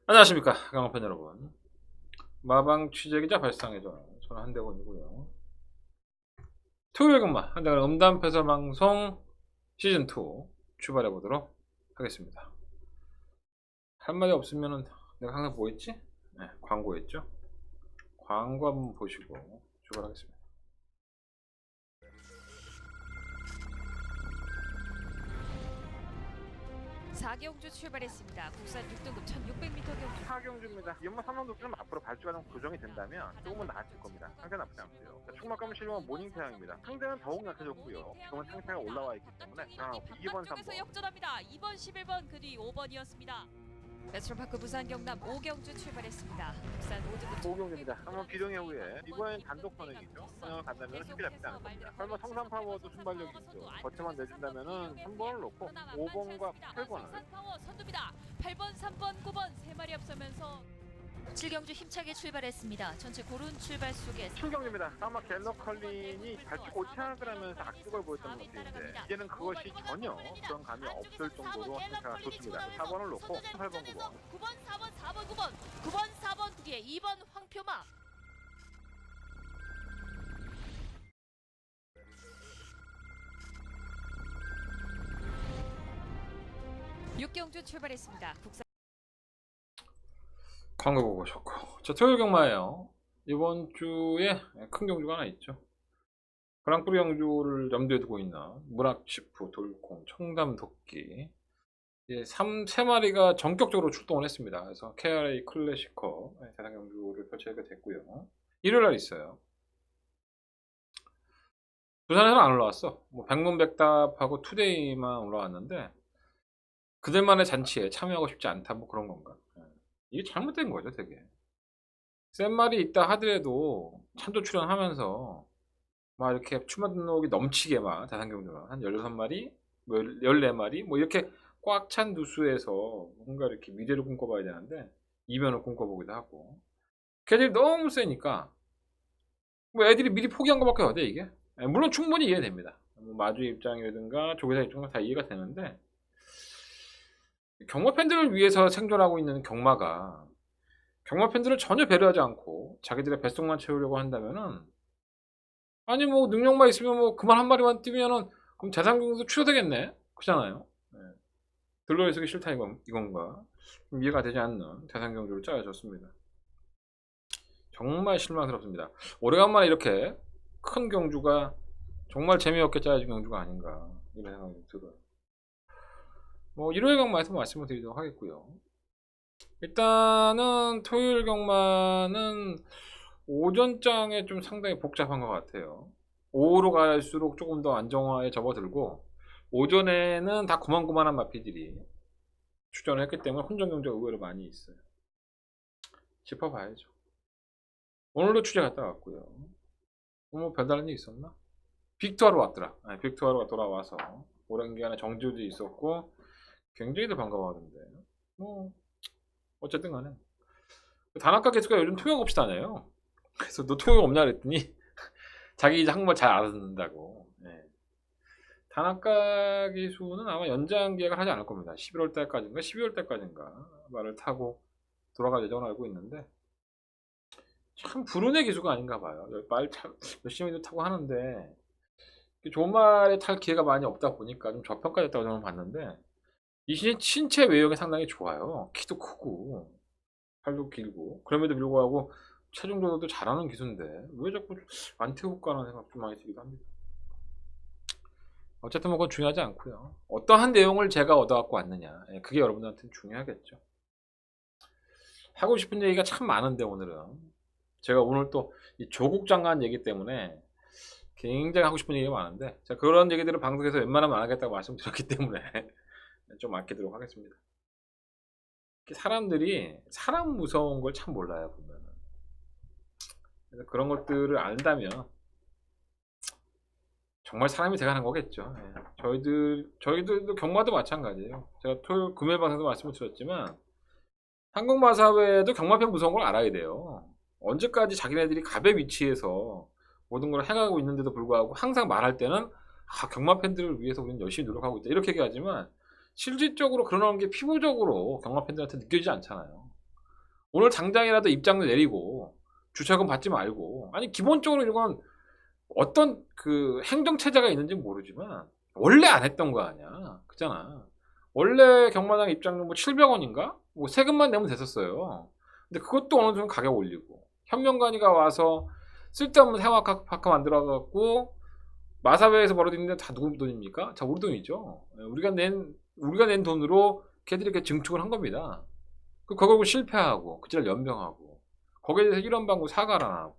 안녕하십니까 강원팬 여러분. 마방 취재기자 발상회전 저는 한대건이고요. 토요일 근마 한대건 음담 패설 방송 시즌2 출발해 보도록 하겠습니다. 할 말이 없으면은 내가 항상 뭐 했지? 네, 광고했죠. 광고 한번 보시고 출발하겠습니다. 사경주 출발했습니다. 국산 6등급 1600m 경주. 하경주입니다. 연마 3라운드 앞으로 발주가 좀 조정이 된다면 조금은 나아질 겁니다. 상태 나쁘지 않고요. 총막감을 실험한 모닝 태양입니다. 상대는 더욱 약해졌고요. 지금은 상태가 올라와 있기 때문에 2번, 3번. 역전합니다. 2번, 11번, 그 뒤 5번이었습니다. 베스트파크 부산 경남 오경주 출발했습니다. 국산 5등급 오경주입니다. 한번 비룡의 후에 이번엔 단독 선행이죠. 선행을 간다면 쉽게 잡지 않을 겁니다. 설마 성산 파워도 순발력이 있죠. 버텨만 내준다면은 3번을 놓고 5번과 8번을 선두입니다. 8번, 3번, 9번 세 마리 앞서면서 7경주 힘차게 출발했습니다. 전체 고른 출발 속에 7경주입니다. 아마 갤러컬린이 발주 고창을 하면서 악습을 보였던 모습인데 이제는 그것이 전혀 그런 감이 없을 정도로 상태가 좋습니다. 4번을 놓고 8번, 9번 9번, 4번, 4번, 9번 9번, 4번 뒤에 2번 황표마 6경주 출발했습니다. 국산 광고 보고 오셨고, 자 토요일 경마예요. 이번 주에 큰 경주가 하나 있죠. 그랑프리 경주를 염두에 두고 있는 문학시프, 돌콩, 청담, 도끼 세 마리가 전격적으로 출동을 했습니다. 그래서 KRA 클래시커 대상 경주를 펼치게 됐고요. 일요일날 있어요. 부산에서는 안 올라왔어. 뭐 백문백답하고 투데이만 올라왔는데 그들만의 잔치에 참여하고 싶지 않다 뭐 그런 건가. 이게 잘못된 거죠 되게. 센 말이 있다 하더라도 찬조 출연하면서 막 이렇게 추만 등록이 넘치게 막 대상경주는 한 16마리, 뭐 14마리 뭐 이렇게 꽉 찬 누수에서 뭔가 이렇게 미래를 꿈꿔봐야 되는데 이변을 꿈꿔보기도 하고 걔들이 너무 세니까 뭐 애들이 미리 포기한 것밖에 없대 이게. 물론 충분히 이해됩니다. 뭐 마주 입장이라든가 조교사 입장은 다 이해가 되는데 경마 팬들을 위해서 생존하고 있는 경마가 경마 팬들을 전혀 배려하지 않고 자기들의 뱃속만 채우려고 한다면은 아니 뭐 능력만 있으면 뭐 그만 한 마리만 뛰면은 그럼 대상경도 취소되겠네 그잖아요. 네. 들러있기 싫다 이건가 좀 이해가 되지 않는 대상경주를 짜여졌습니다. 정말 실망스럽습니다. 오래간만에 이렇게 큰 경주가 정말 재미없게 짜여진 경주가 아닌가 이런 생각이 들어요. 뭐 일요일 경마에서 말씀을 드리도록 하겠고요. 일단은 토요일 경마는 오전장에 좀 상당히 복잡한 것 같아요. 오후로 갈수록 조금 더 안정화에 접어들고 오전에는 다 고만고만한 마피들이 출전을 했기 때문에 혼전 경주가 의외로 많이 있어요. 짚어봐야죠. 오늘도 취재 갔다 왔고요. 뭐 별다른 일 있었나? 빅투하러 왔더라. 빅투하러가 돌아와서 오랜 기간에 정지도 있었고 굉장히들 반가워하던데 뭐 어쨌든 간에 단학가 개수가 요즘 통역 없이 다녀요. 그래서 너 통역 없냐 그랬더니 자기 이제 한국말 잘 알아듣는다고. 네. 단학가 기수는 아마 연장 계약을 하지 않을 겁니다. 11월 달까지인가 12월 달까지인가 말을 타고 돌아갈 예정을 알고 있는데 참 불운의 기수가 아닌가 봐요. 말 열심히도 타고 하는데 좋은 말에 탈 기회가 많이 없다 보니까 좀 저평가됐다고 저는 봤는데 이 신체 외형이 상당히 좋아요. 키도 크고 팔도 길고 그럼에도 불구하고 체중 조절도 잘하는 기수인데 왜 자꾸 안 태울까라는 생각 좀 많이 들기도 합니다. 어쨌든 뭐 그건 중요하지 않고요. 어떠한 내용을 제가 얻어갖고 왔느냐 그게 여러분들한테는 중요하겠죠. 하고 싶은 얘기가 참 많은데 오늘은 제가 오늘 또 이 조국 장관 얘기 때문에 굉장히 하고 싶은 얘기가 많은데 제가 그런 얘기들을 방송에서 웬만하면 안 하겠다고 말씀드렸기 때문에 좀 아끼도록 하겠습니다. 사람들이 사람 무서운 걸 참 몰라요 보면은. 그래서 그런 것들을 안다면 정말 사람이 돼가는 거겠죠. 저희들도 경마도 마찬가지예요. 제가 토요일 금요일 방송에서 말씀을 드렸지만 한국마사회도 경마편 무서운 걸 알아야 돼요. 언제까지 자기네들이 갑의 위치에서 모든 걸 해가고 있는데도 불구하고 항상 말할 때는 경마 팬들을 위해서 우리는 열심히 노력하고 있다 이렇게 얘기하지만 실질적으로 그런 게 피부적으로 경마 팬들한테 느껴지지 않잖아요. 오늘 당장이라도 입장료 내리고 주차금 받지 말고, 아니 기본적으로 이건 어떤 그 행정체제가 있는지 모르지만 원래 안 했던 거 아니야. 그잖아. 원래 경마장 입장료 뭐 700원인가? 뭐 세금만 내면 됐었어요. 근데 그것도 어느 정도 가격 올리고, 현명관이가 와서 쓸데없는 테마파크 만들어갖고 마사회에서 벌어들이는데 다 누구 돈입니까? 다 우리 돈이죠. 우리가 낸 돈으로 걔들이 이렇게 증축을 한 겁니다. 그거 실패하고 그지를 연병하고 거기에 대해서 이런 방구 사과를 안 하고,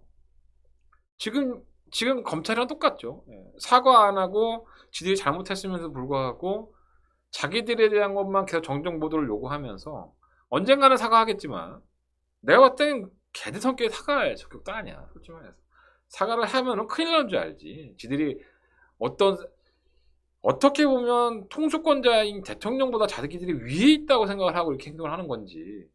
지금 검찰이랑 똑같죠. 사과 안 하고 지들이 잘못했으면서 불구하고 자기들에 대한 것만 계속 정정 보도를 요구하면서 언젠가는 사과하겠지만, 내가 봤을 땐 걔들 성격이 사과할 적격도 아니야. 솔직히 말해서 사과를 하면은 큰일 나는 줄 알지. 지들이 어떻게 보면 통수권자인 대통령보다 자기들이 위에 있다고 생각을 하고 이렇게 행동을 하는 건지.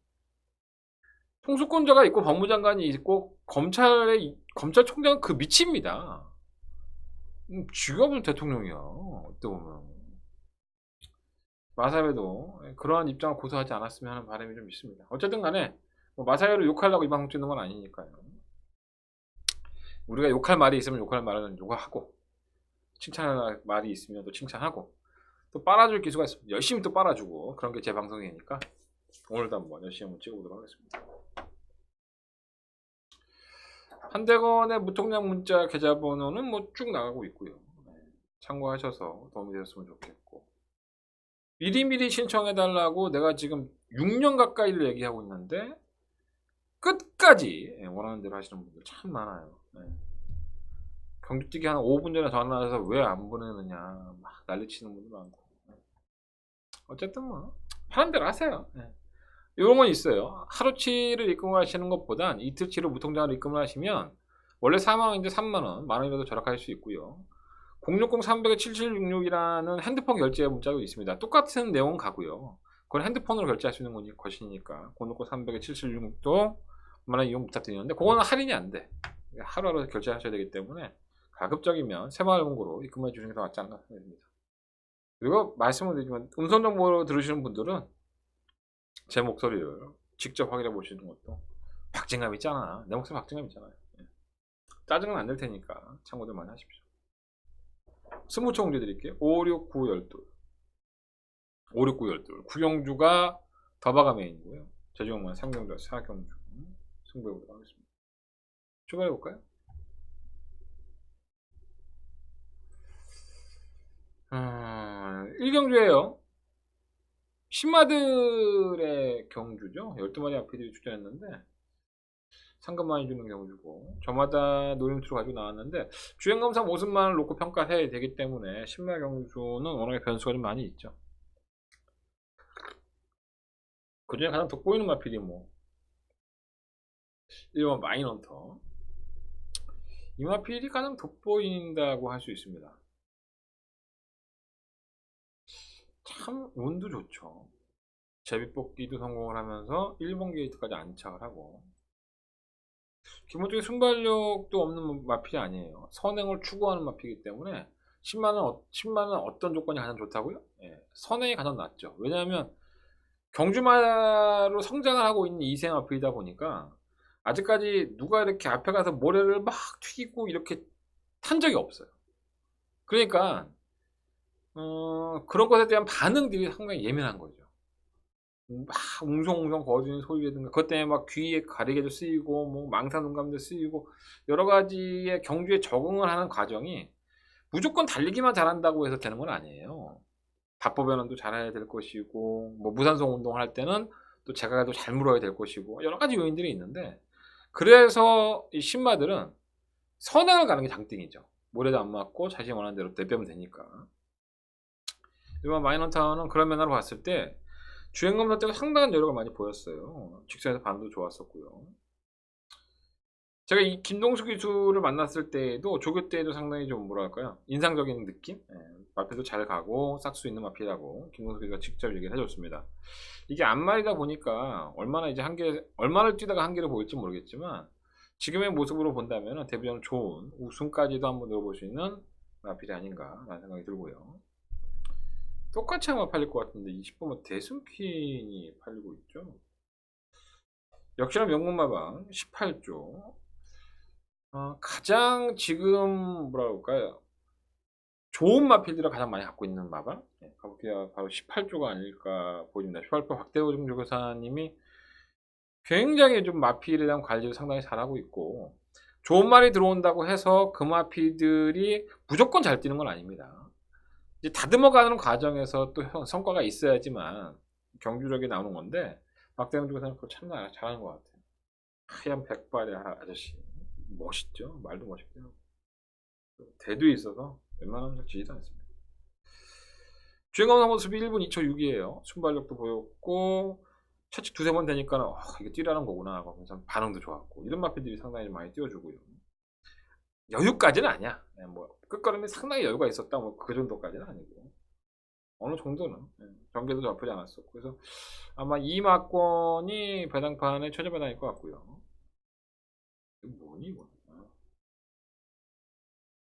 통수권자가 있고 법무장관이 있고 검찰총장은 그 밑입니다. 쥐가 대통령이야. 어떻게 보면. 마사회도 그러한 입장을 고수하지 않았으면 하는 바람이 좀 있습니다. 어쨌든 간에 뭐 마사회를 욕하려고 이 방송 찍는 건 아니니까요. 우리가 욕할 말이 있으면 욕할 말은 욕하고, 칭찬할 말이 있으면 또 칭찬하고, 또 빨아줄 기수가 있으면 열심히 또 빨아주고, 그런 게 제 방송이니까 오늘도 한번 열심히 한번 찍어보도록 하겠습니다. 한대건의 무통장 문자 계좌번호는 뭐 쭉 나가고 있고요. 참고하셔서 도움이 되었으면 좋겠고, 미리미리 신청해달라고 내가 지금 6년 가까이를 얘기하고 있는데 끝까지 원하는 대로 하시는 분들 참 많아요. 경주뛰기 한 5분 전에 전화해서 왜 안 보내느냐 막 난리치는 분들 많고, 어쨌든 뭐 하는 대로 하세요. 이런 건 있어요. 하루치를 입금을 하시는 것보단 이틀치로 무통장으로 입금을 하시면 원래 4만원인데 3만원, 만원이라도 절약할 수 있고요. 060-300-7766이라는 핸드폰 결제 문자도 있습니다. 똑같은 내용 가고요. 그건 핸드폰으로 결제할 수 있는 것이니까 060-300-7766도 만원 이용 부탁드리는데, 그거는 할인이 안 돼. 하루하루 결제하셔야 되기 때문에 가급적이면 새마을금고로 입금해 주시는 게 더 낫지 않나 생각합니다. 그리고 말씀을 드리지만 음성정보로 들으시는 분들은 제 목소리를 직접 확인해 보시는 것도 박진감 있잖아. 내 목소리 박진감 있잖아요. 짜증은 안 될 테니까 참고들 많이 하십시오. 20초 공지 드릴게요. 56912 구경주가 더바가 메인이고요. 제주공무원 3경주 4경주 승부해보도록 하겠습니다. 출발해볼까요? 아, 1경주예요. 신마들의 경주죠. 12마리 앞이들이 출전했는데 상금 많이 주는 경주고, 저마다 노림수로 가지고 나왔는데 주행검사 모습만을 놓고 평가해야 되기 때문에 신마 경주는 워낙에 변수가 좀 많이 있죠. 그 중에 가장 돋보이는 마필이 뭐 1번 마인헌터. 이 마필이 가장 돋보인다고 할 수 있습니다. 참 운도 좋죠. 제비뽑기도 성공을 하면서 1번 게이트까지 안착을 하고, 기본적인 순발력도 없는 마필이 아니에요. 선행을 추구하는 마필이기 때문에 10만원 어떤 조건이 가장 좋다고요? 선행이 가장 낫죠. 왜냐하면 경주마로 성장을 하고 있는 2세 마필이다 보니까 아직까지 누가 이렇게 앞에 가서 모래를 막 튀기고 이렇게 탄 적이 없어요. 그러니까 그런 것에 대한 반응들이 상당히 예민한 거죠. 막 웅성웅성 거리는 소리라든가, 그것 때문에 막 귀에 가리개도 쓰이고 뭐 망사눈감도 쓰이고 여러 가지의 경주에 적응을 하는 과정이 무조건 달리기만 잘한다고 해서 되는 건 아니에요. 답법변환도 잘해야 될 것이고, 뭐 무산소 운동을 할 때는 또 제가 잘 물어야 될 것이고, 여러 가지 요인들이 있는데, 그래서 이 신마들은 선행을 가는 게 장땡이죠. 모래도 안 맞고 자신이 원하는 대로 내빼면 되니까. 이번 마인헌터는 그런 면으로 봤을 때 주행검사 때가 상당한 여력을 많이 보였어요. 직선에서 반응도 좋았었고요. 제가 이 김동수 기수를 만났을 때에도 조교 때에도 상당히 좀 뭐랄까요, 인상적인 느낌? 마필도 잘 가고 싹수 있는 마필이라고 김동수 기수가 직접 얘기를 해줬습니다. 이게 앞말이다 보니까 얼마를 뛰다가 한계를 보일지 모르겠지만 지금의 모습으로 본다면 데뷔전 좋은 우승까지도 한번 넣어볼 수 있는 마필이 아닌가 라는 생각이 들고요. 똑같이 아마 팔릴 것 같은데 20번은 대승퀸이 팔리고 있죠. 역시나 명문마방 18조. 가장 지금 뭐라 그럴까요? 좋은 마필들을 가장 많이 갖고 있는 마방. 가볼게요. 바로 18조가 아닐까 보입니다. 18조 박대호 조교사님이 굉장히 좀 마필에 대한 관리를 상당히 잘하고 있고, 좋은 말이 들어온다고 해서 그 마필들이 무조건 잘 뛰는 건 아닙니다. 이제 다듬어가는 과정에서 또 성과가 있어야지만 경주력이 나오는 건데, 박대호 조교사님 그거 참 잘하는 것 같아요. 하얀 백발의 아저씨. 멋있죠? 말도 멋있고요. 대도 있어서 웬만하면 잘 지지도 않습니다. 주행감 상보 수비 1분 2초 6이에요. 순발력도 보였고, 채찍 두세 번 되니까 이게 뛰라는 거구나 하면서 반응도 좋았고, 이런 마필들이 상당히 많이 띄워주고요. 여유까지는 아니야. 뭐 끝걸음에 상당히 여유가 있었다 뭐 그 정도까지는 아니고 어느 정도는 경계도 나쁘지 않았었고, 그래서 아마 이 막권이 배당판의 최저 배당일 것 같고요. 뭐니 이거?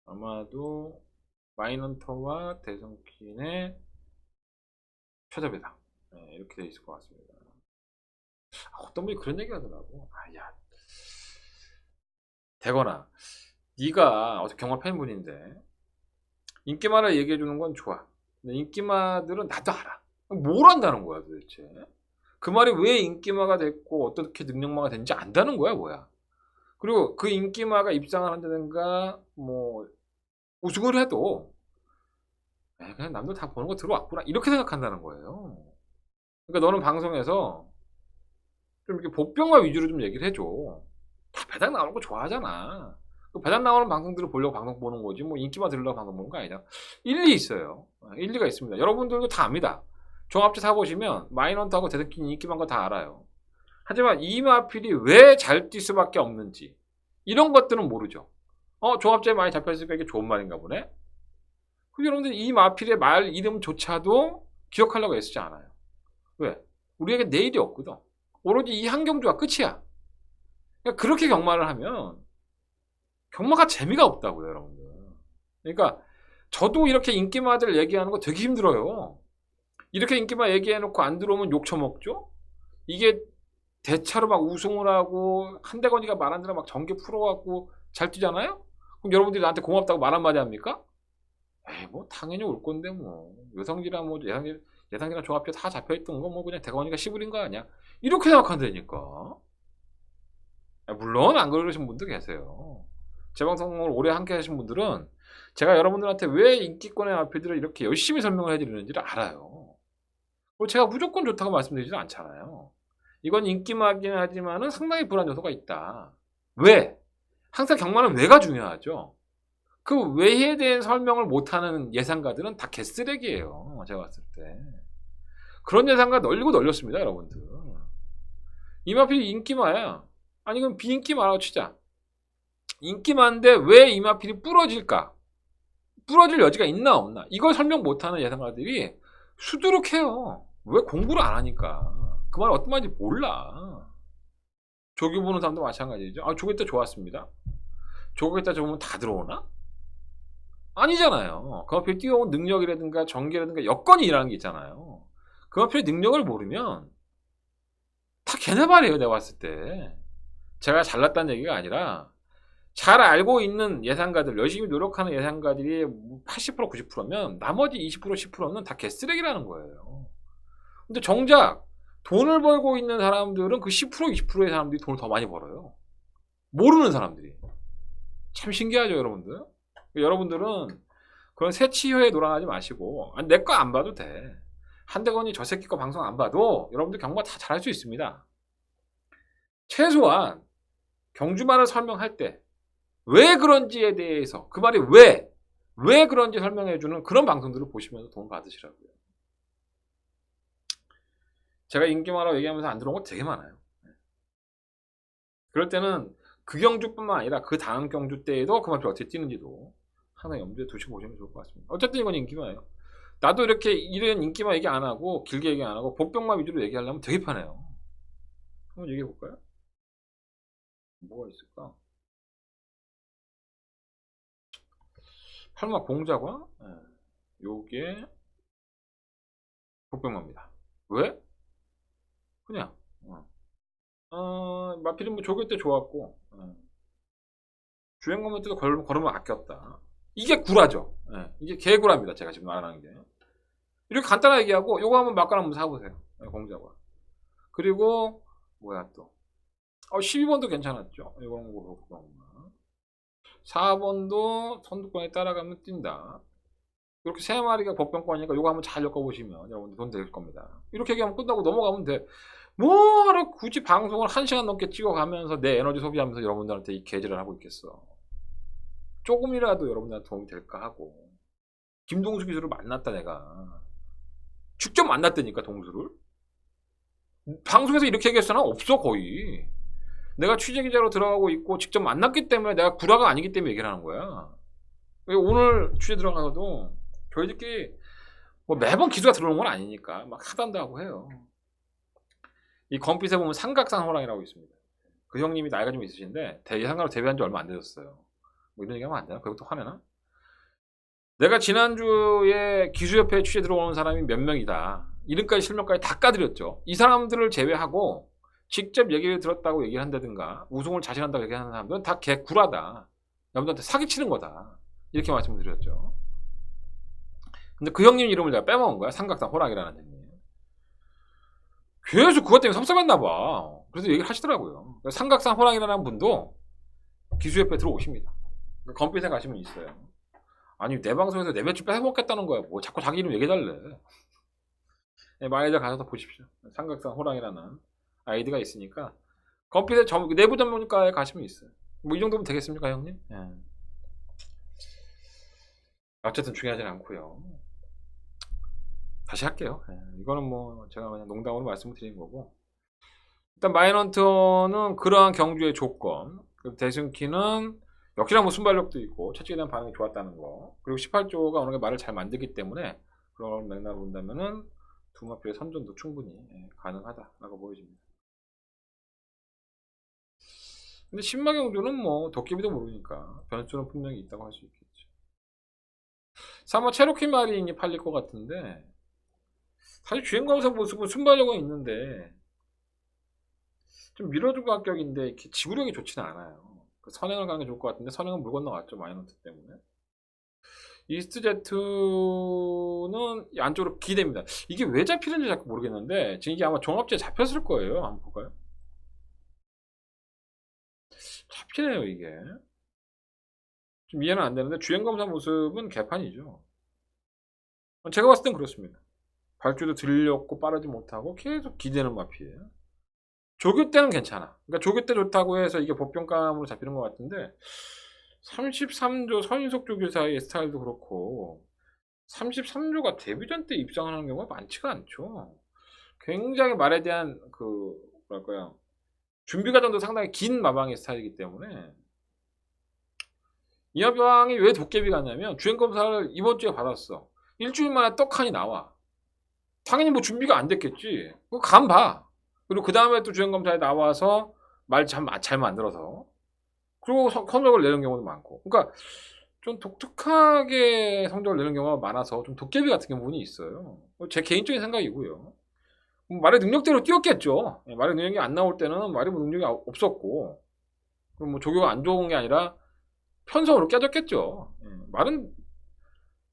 아마도 마이넌터와 대성킨의 최저 배당 이렇게 돼 있을 것 같습니다. 어떤 분이 그런 얘기 하더라고. 야, 되거나 네가 어떻게 경마 팬분인데 인기마를 얘기해 주는 건 좋아. 근데 인기마들은 나도 알아. 뭘 안다는 거야 도대체? 그 말이 왜 인기마가 됐고 어떻게 능력마가 됐는지 안다는 거야 뭐야? 그리고 그 인기마가 입상을 한다든가 뭐 우승을 해도 그냥 남들 다 보는 거 들어왔구나 이렇게 생각한다는 거예요. 그러니까 너는 방송에서 좀 이렇게 복병화 위주로 좀 얘기를 해줘. 다 배당 나오는 거 좋아하잖아. 그 배당 나오는 방송들을 보려고 방송 보는 거지 뭐 인기만 들으려고 방송 보는 거 아니잖아. 일리 있어요. 일리가 있습니다. 여러분들도 다 압니다. 종합제 사보시면 마이넌트하고 대성킨 인기만 거 다 알아요. 하지만 이 마필이 왜 잘 뛸 수밖에 없는지 이런 것들은 모르죠. 종합제에 많이 잡혔으니까 이게 좋은 말인가 보네. 그 여러분들 이 마필의 말 이름조차도 기억하려고 애쓰지 않아요. 왜? 우리에게 내일이 없거든. 오로지 이 한 경주가 끝이야. 그러니까 그렇게 경마를 하면 경마가 재미가 없다고요, 여러분들. 그러니까 저도 이렇게 인기마들 얘기하는 거 되게 힘들어요. 이렇게 인기마 얘기해놓고 안 들어오면 욕 처먹죠? 이게 대차로 막 우승을 하고 한대건이가 말한 대로 막 전개 풀어갖고 잘 뛰잖아요? 그럼 여러분들이 나한테 고맙다고 말 한마디 합니까? 에이 뭐 당연히 올 건데 뭐 여성지랑 뭐 예상지랑 종합제 다 잡혀있던 거 뭐 그냥 대건이가 시부린 거 아니야? 이렇게 생각한다니까. 물론 안 그러신 분도 계세요. 제 방송을 오래 함께 하신 분들은 제가 여러분들한테 왜 인기권의 마필들을 이렇게 열심히 설명을 해드리는지를 알아요. 그리고 제가 무조건 좋다고 말씀드리지는 않잖아요. 이건 인기마긴 하지만은 상당히 불안 요소가 있다. 왜? 항상 경마는 왜가 중요하죠. 그 왜에 대한 설명을 못하는 예상가들은 다 개쓰레기예요. 제가 봤을 때. 그런 예상가 널리고 널렸습니다, 여러분들. 이 마필이 인기마야. 아니 그럼 비인기마라고 치자. 인기마인데 왜 이 마필이 부러질까? 부러질 여지가 있나 없나? 이걸 설명 못하는 예상가들이 수두룩해요. 왜 공부를 안 하니까. 그 말 어떤 말인지 몰라. 조교 보는 사람도 마찬가지죠. 조교 때 좋았습니다. 조교 때 좋으면 다 들어오나? 아니잖아요. 그 앞에 뛰어온 능력이라든가 전개라든가 여건이 일하는 게 있잖아요. 그 앞에 능력을 모르면 다 걔네 말이에요. 내가 봤을 때. 제가 잘났다는 얘기가 아니라 잘 알고 있는 예상가들, 열심히 노력하는 예상가들이 80% 90%면 나머지 20% 10%는 다 개쓰레기라는 거예요. 근데 정작 돈을 벌고 있는 사람들은 그 10% 20%의 사람들이 돈을 더 많이 벌어요. 모르는 사람들이. 참 신기하죠, 여러분들? 여러분들은 그런 새치효에 놀아나지 마시고 내 거 안 봐도 돼. 한대건이 저 새끼 거 방송 안 봐도 여러분들 경마 다 잘할 수 있습니다. 최소한 경주말을 설명할 때 왜 그런지에 대해서 그 말이 왜 그런지 설명해주는 그런 방송들을 보시면서 돈 받으시라고요. 제가 인기마라고 얘기하면서 안 들어온 거 되게 많아요. 그럴 때는 그 경주뿐만 아니라 그 다음 경주 때에도 그 말이 어떻게 뛰는지도 하나 염두에 두시고 보시면 좋을 것 같습니다. 어쨌든 이건 인기마예요. 나도 이렇게 이런 인기마 얘기 안 하고 길게 얘기 안 하고 복병마 위주로 얘기하려면 되게 편해요. 한번 얘기해 볼까요? 뭐가 있을까? 팔마 공자과 요게 복병마입니다. 왜? 그냥 마필은 뭐 조교 때 좋았고, 주행 검은때도 걸으면 아꼈다. 이게 구라죠. 이게 개구라입니다. 제가 지금 말하는 게. 이렇게 간단하게 얘기하고, 요거 한번 막간 한번 사보세요. 공자가. 그리고, 뭐야 또. 12번도 괜찮았죠. 이건 거 4번도 선두권에 따라가면 뛴다. 이렇게 세 마리가 법병권이니까 요거 한번 잘 엮어보시면 여러분들 돈 될 겁니다. 이렇게 얘기하면 끝나고 넘어가면 돼. 뭐하러 굳이 방송을 1시간 넘게 찍어가면서 내 에너지 소비하면서 여러분들한테 이 개질을 하고 있겠어. 조금이라도 여러분들한테 도움이 될까 하고. 김동수 기수를 만났다 내가. 직접 만났다니까 동수를. 방송에서 이렇게 얘기할 사람 없어 거의. 내가 취재기자로 들어가고 있고 직접 만났기 때문에 내가 구라가 아니기 때문에 얘기를 하는 거야. 오늘 취재 들어가서도 저희들끼리 뭐 매번 기수가 들어오는 건 아니니까 막 하단도 하고 해요. 이 검빛에 보면 삼각산 호랑이라고 있습니다. 그 형님이 나이가 좀 있으신데 예상가로 데뷔한 지 얼마 안 되셨어요. 뭐 이런 얘기하면 안 되나? 그것도 화내나? 내가 지난주에 기수협회에 취재 들어오는 사람이 몇 명이다. 이름까지 실명까지 다 까드렸죠. 이 사람들을 제외하고 직접 얘기를 들었다고 얘기를 한다든가 우승을 자신한다고 얘기하는 사람들은 다 개구라다. 여러분들한테 사기치는 거다. 이렇게 말씀을 드렸죠. 근데 그 형님 이름을 내가 빼먹은 거야. 삼각산 호랑이라는 형님. 계속 그것 때문에 섭섭했나 봐. 그래서 얘기를 하시더라고요. 삼각산 호랑이라는 분도 기수협회에 들어오십니다. 검빛에 가시면 있어요. 아니 내 방송에서 내 매출 빼먹겠다는 거야. 뭐 자꾸 자기 이름 얘기해달래. 마이저 가셔서 보십시오. 삼각산 호랑이라는 아이디가 있으니까 검빛에 내부 전문가에 가시면 있어요. 뭐 이 정도면 되겠습니까 형님? 예. 어쨌든 중요하진 않고요. 다시 할게요. 이거는 뭐 제가 그냥 농담으로 말씀을 드린 거고, 일단 마인헌터는 그러한 경주의 조건, 그리고 대승키는 역시나 뭐 순발력도 있고 채찍에 대한 반응이 좋았다는 거, 그리고 18조가 어느 게 말을 잘 만들기 때문에 그런 맥락을 본다면은 두 마필의 선전도 충분히 가능하다라고 보여집니다. 근데 신마경주는 뭐 도깨비도 모르니까 변수는 분명히 있다고 할 수 있겠죠. 3호 체로키 마린이 팔릴 것 같은데, 사실 주행검사 모습은 순발력은 있는데 좀 밀어주고 합격인데 이렇게 지구력이 좋지는 않아요. 선행을 가는 게 좋을 것 같은데 선행은 물 건너갔죠. 마이너트 때문에. 이스트제트는 안쪽으로 기대입니다. 이게 왜 잡히는지 자꾸 모르겠는데 지금 이게 아마 종합지에 잡혔을 거예요. 한번 볼까요? 잡히네요 이게. 좀 이해는 안 되는데 주행검사 모습은 개판이죠. 제가 봤을 땐 그렇습니다. 발주도 들렸고 빠르지 못하고 계속 기대는 마피예요. 조교 때는 괜찮아. 그러니까 조교 때 좋다고 해서 이게 법병감으로 잡히는 것 같은데 33조 서인석 조교사의 스타일도 그렇고 33조가 데뷔전 때 입상하는 경우가 많지가 않죠. 굉장히 말에 대한 그 뭐랄까요, 준비 과정도 상당히 긴 마방의 스타일이기 때문에 이 마방이 왜 도깨비 같냐면 주행검사를 이번 주에 받았어. 일주일 만에 떡하니 나와. 당연히 뭐 준비가 안 됐겠지. 그거 감 봐. 그리고 그 다음에 또 주행검사에 나와서 말 잘 만들어서 그리고 성적을 내는 경우도 많고, 그러니까 좀 독특하게 성적을 내는 경우가 많아서 좀 도깨비 같은 부분이 있어요. 제 개인적인 생각이고요. 말의 능력대로 뛰었겠죠. 말의 능력이 안 나올 때는 말의 능력이 없었고, 그럼 뭐 조교가 안 좋은 게 아니라 편성으로 깨졌겠죠. 말은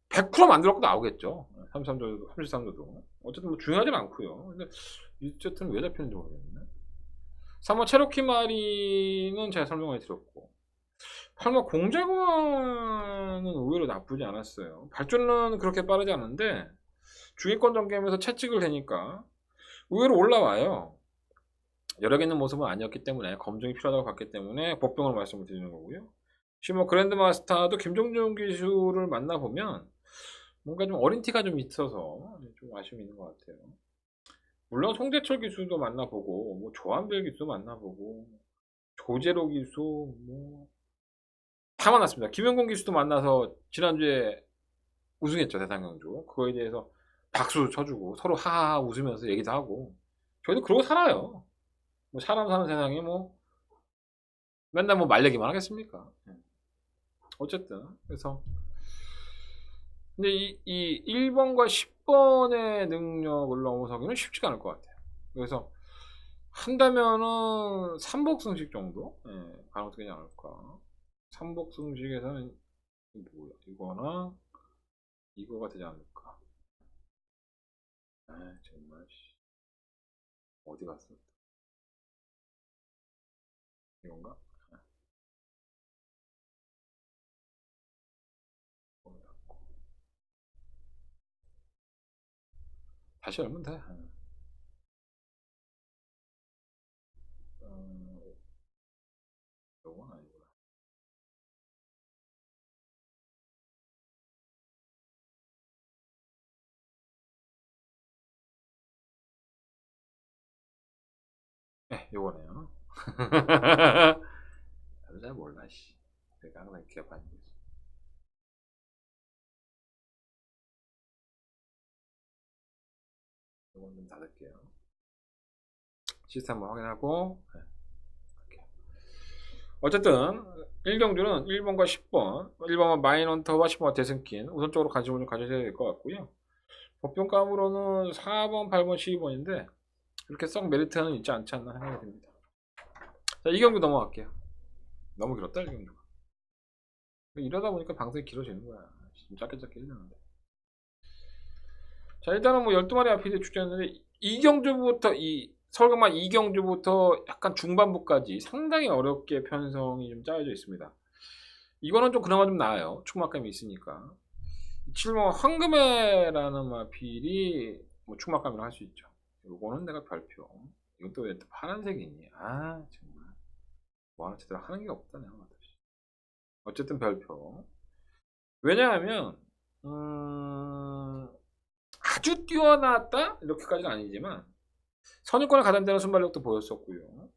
100% 만들었고 나오겠죠. 33조도 33조도 어쨌든 뭐 중요하진 않고요. 근데 어쨌든 왜 잡히는지 모르겠네. 3호 체로키 마리는 제가 설명을 드렸고, 8호 공작원은 의외로 나쁘지 않았어요. 발전은 그렇게 빠르지 않은데 중위권 전개하면서 채찍을 대니까 의외로 올라와요. 여력 있는 모습은 아니었기 때문에 검증이 필요하다고 봤기 때문에 복병으로 말씀을 드리는 거고요. 지금 뭐 그랜드마스터도 김종준 기수를 만나보면 뭔가 좀 어린 티가 좀 있어서 좀 아쉬움이 있는 것 같아요. 물론 송대철 기수도 만나보고, 뭐 조한별 기수도 만나보고, 조재로 기수 뭐 다 만났습니다. 김영곤 기수도 만나서 지난주에 우승했죠, 대상경주. 그거에 대해서 박수 쳐주고 서로 하하하 웃으면서 얘기도 하고. 저희도 그러고 살아요. 뭐 사람 사는 세상에 뭐 맨날 뭐 말 얘기만 하겠습니까? 어쨌든 그래서 근데 이 1번과 10번의 능력을 넘어서기는 쉽지가 않을 것 같아요. 그래서 한다면은 삼복승식 정도? 예, 가능성이 되지 않을까. 삼복승식에서는 뭐야? 이거나 이거가 되지 않을까. 아, 정말 어디 갔어? 이건가? 다시 열면 돼. 이건 아니구나. 네, 요거네요. 나도 잘 몰라, 씨. 내가 항상 이렇게 봐야 돼. 요건 좀 닫을게요. 시스템 한번 확인하고. 네, 할게요. 어쨌든 1경주는 1번과 10번, 1번은 마인헌터와 10번과 대승킨 우선적으로 관심을 좀 가져야 될 것 같고요. 법정감으로는 4번, 8번, 12번인데 그렇게 썩 메리트는 있지 않지 않나 생각이 듭니다. 자, 이 경주 넘어갈게요. 너무 길었다, 이 경주가. 이러다 보니까 방송이 길어지는 거야. 좀 짧게 해주는데. 자, 일단은 뭐 12마리 앞이 출전했는데 이경주부터 서울강만 이경주부터 약간 중반부까지 상당히 어렵게 편성이 좀 짜여져 있습니다. 이거는 좀 그나마 좀 나아요. 축막감이 있으니까. 7번 황금해라는 마필이 뭐 축막감이라 할 수 있죠. 요거는 내가 별표. 이건 또 왜 파란색이니? 아, 정말. 뭐 하나 제대로 하는 게 없다, 내가. 어쨌든 별표. 왜냐하면, 아주 뛰어났다? 이렇게까지는 아니지만, 선입권에 가담되는 순발력도 보였었고요.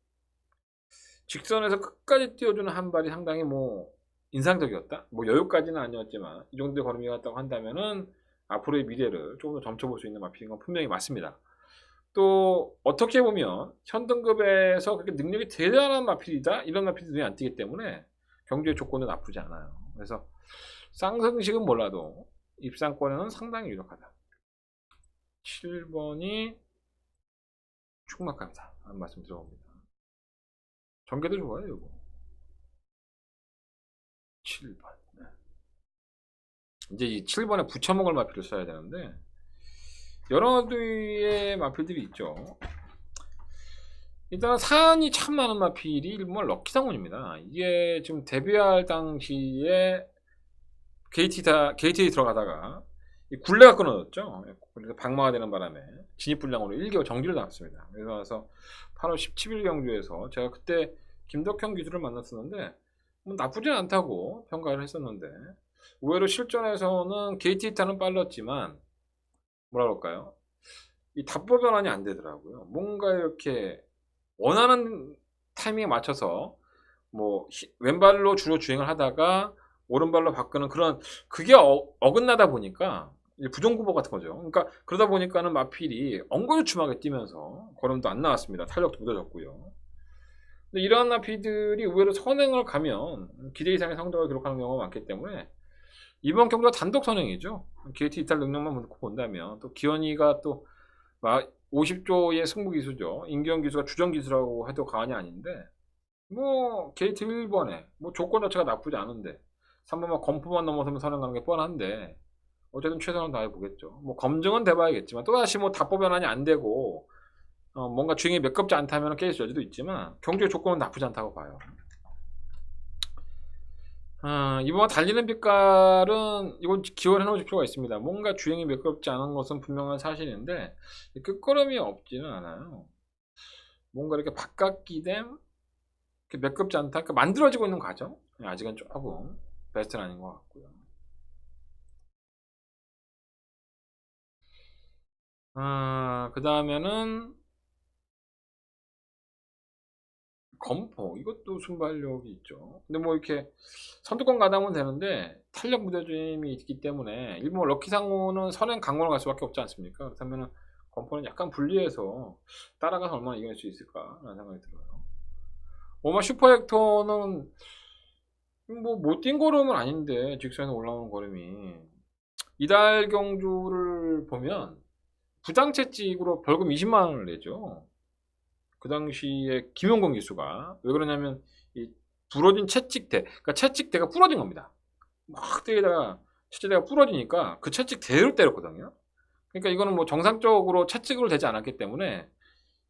직선에서 끝까지 띄워주는 한 발이 상당히 뭐 인상적이었다. 뭐 여유까지는 아니었지만 이 정도의 걸음이 갔다고 한다면은 앞으로의 미래를 조금 더 점쳐볼 수 있는 마필인 건 분명히 맞습니다. 또 어떻게 보면 현 등급에서 그렇게 능력이 대단한 마필이다 이런 마필이 눈에 안 띄기 때문에 경주의 조건은 나쁘지 않아요. 그래서 쌍승식은 몰라도 입상권에는 상당히 유력하다. 7번이 축막감이다 하는 말씀 들어봅니다. 전개도 좋아요, 이거. 7번. 네. 이제 이 7번에 붙여먹을 마필을 써야 되는데, 여러 개의 마필들이 있죠. 일단 사안이 참 많은 마필이 일본 럭키상훈입니다. 이게 지금 데뷔할 당시에 게이트에 들어가다가 굴레가 끊어졌죠. 그래서 방마가 되는 바람에 진입불량으로 1개월 정지를 당했습니다. 그래서 8월 17일 경주에서 제가 그때 김덕형 기수를 만났었는데 뭐 나쁘진 않다고 평가를 했었는데 의외로 실전에서는 게이트 히타는 빨랐지만 뭐라 그럴까요? 이 답보 변환이 안 되더라고요. 뭔가 이렇게 원하는 타이밍에 맞춰서 뭐 왼발로 주로 주행을 하다가 오른발로 바꾸는 그런 그게 어긋나다 보니까 부정구보 같은 거죠. 그러니까 그러다 보니까는 마필이 엉거주춤하게 뛰면서 걸음도 안 나왔습니다. 탄력도 무뎌졌고요. 근데 이러한 마필들이 의외로 선행을 가면 기대 이상의 성적을 기록하는 경우가 많기 때문에 이번 경기가 단독 선행이죠. 게이트 이탈 능력만 놓고 본다면 또 기현이가 또 50조의 승부 기수죠. 임기현 기수가 주전 기수라고 해도 과언이 아닌데 뭐 게이트 1번에 뭐 조건 자체가 나쁘지 않은데 3번만 검포만 넘어서면 선행하는 게 뻔한데 어쨌든 최선을 다해 보겠죠. 뭐 검증은 돼봐야겠지만 또다시 뭐 답보 변환이 안 되고 뭔가 주행이 매끄럽지 않다면 깨질 여지도 있지만 경주의 조건은 나쁘지 않다고 봐요. 이번 달리는 빛깔은 이건 기원해 놓을 필요가 있습니다. 뭔가 주행이 매끄럽지 않은 것은 분명한 사실인데 끝걸음이 없지는 않아요. 뭔가 이렇게 바깥기댐 매끄럽지 않다. 그러니까 만들어지고 있는 과정 아직은 조금 베스트는 아닌 것 같고요. 그 다음에는 검포 이것도 순발력이 있죠. 근데 뭐 이렇게 선두권 가담은 되는데 탄력 무뎌짐이 있기 때문에 일본 럭키상호는 선행 강권을 갈 수밖에 없지 않습니까? 그렇다면 검포는 약간 분리해서 따라가서 얼마나 이겨낼 수 있을까라는 생각이 들어요. 오마 슈퍼액터는 뭐 못 뛴 걸음은 아닌데 직선에서 올라오는 걸음이 이달 경주를 보면 부당채찍으로 벌금 20만 원을 내죠. 그 당시에 김용건 기수가 왜 그러냐면 이 부러진 채찍대, 그러니까 채찍대가 부러진 겁니다. 막 때리다가 채찍대가 부러지니까 그 채찍대로 때렸거든요. 그러니까 이거는 뭐 정상적으로 채찍으로 되지 않았기 때문에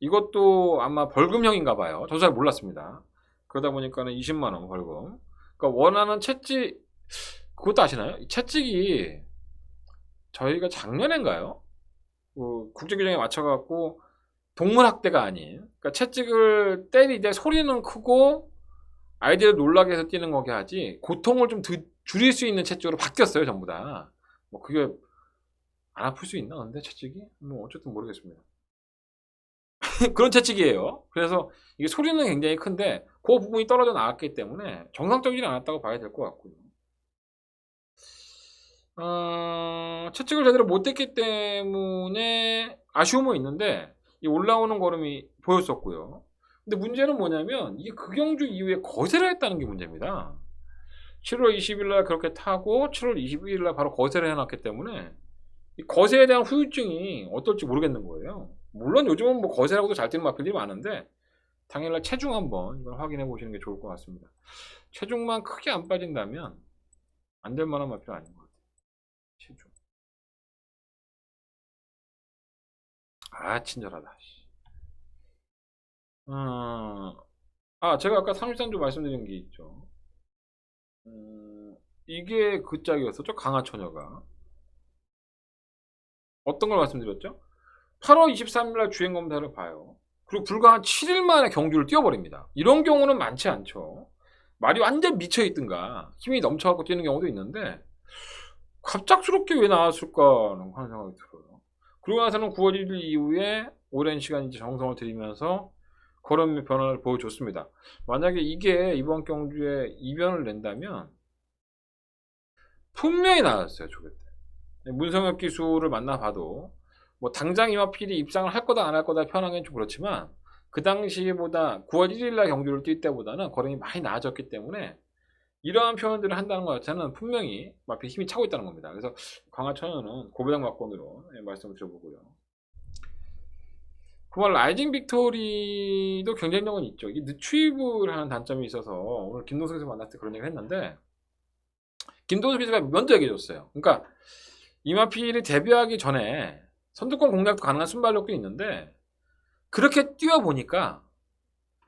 이것도 아마 벌금형인가 봐요. 저도 잘 몰랐습니다. 그러다 보니까는 20만 원 벌금. 그러니까 원하는 채찍, 그것도 아시나요? 이 채찍이 저희가 작년인가요? 그 국제규정에 맞춰갖고 동물학대가 아닌, 그러니까 채찍을 때리되 소리는 크고 아이들을 놀라게 해서 뛰는 거게 하지 고통을 좀 줄일 수 있는 채찍으로 바뀌었어요, 전부 다. 뭐 그게 안 아플 수 있나 근데 채찍이? 뭐 어쨌든 모르겠습니다. 그런 채찍이에요. 그래서 이게 소리는 굉장히 큰데 그 부분이 떨어져 나왔기 때문에 정상적이지 않았다고 봐야 될 것 같고요. 채찍을 제대로 못했기 때문에 아쉬움은 있는데 이 올라오는 걸음이 보였었고요. 근데 문제는 뭐냐면 이게 극영주 이후에 거세를 했다는 게 문제입니다. 7월 20일 날 그렇게 타고 7월 21일 날 바로 거세를 해놨기 때문에 이 거세에 대한 후유증이 어떨지 모르겠는 거예요. 물론 요즘은 뭐 거세라고도 잘 뛰는 마필들이 많은데 당일날 체중 한번 이걸 확인해 보시는 게 좋을 것 같습니다. 체중만 크게 안 빠진다면 안 될 만한 마필 아닌 것 같아요. 체중. 친절하다. 제가 아까 33조 말씀드린 게 있죠. 이게 그 짝이었었죠. 강하처녀가. 어떤 걸 말씀드렸죠? 8월 23일 날 주행검사를 봐요. 그리고 불과 한 7일 만에 경주를 뛰어버립니다. 이런 경우는 많지 않죠. 말이 완전 미쳐있든가 힘이 넘쳐갖고 뛰는 경우도 있는데 갑작스럽게 왜 나왔을까 하는 생각이 들어요. 그러고 나서는 9월 1일 이후에 오랜 시간 이제 정성을 들이면서 걸음의 변화를 보여줬습니다. 만약에 이게 이번 경주에 이변을 낸다면 분명히 나왔어요. 조개 때. 문성혁 기수를 만나봐도 뭐 당장 이마필이 입상을 할 거다 안 할 거다 편하기는 좀 그렇지만 그 당시보다 9월 1일 날 경주를 뛸 때보다는 걸음이 많이 나아졌기 때문에 이러한 표현들을 한다는 것 자체는 분명히 마필 힘이 차고 있다는 겁니다. 그래서 강하천연은 고배당 막권으로 말씀을 드려보고요. 그말 라이징 빅토리도 경쟁력은 있죠. 이게 늦추입을 하는 단점이 있어서 오늘 김동석 기수 만났을 때 그런 얘기를 했는데 김동석 기수가 먼저 얘기해 줬어요. 그러니까 이마필이 데뷔하기 전에 선두권 공략도 가능한 순발력도 있는데 그렇게 뛰어보니까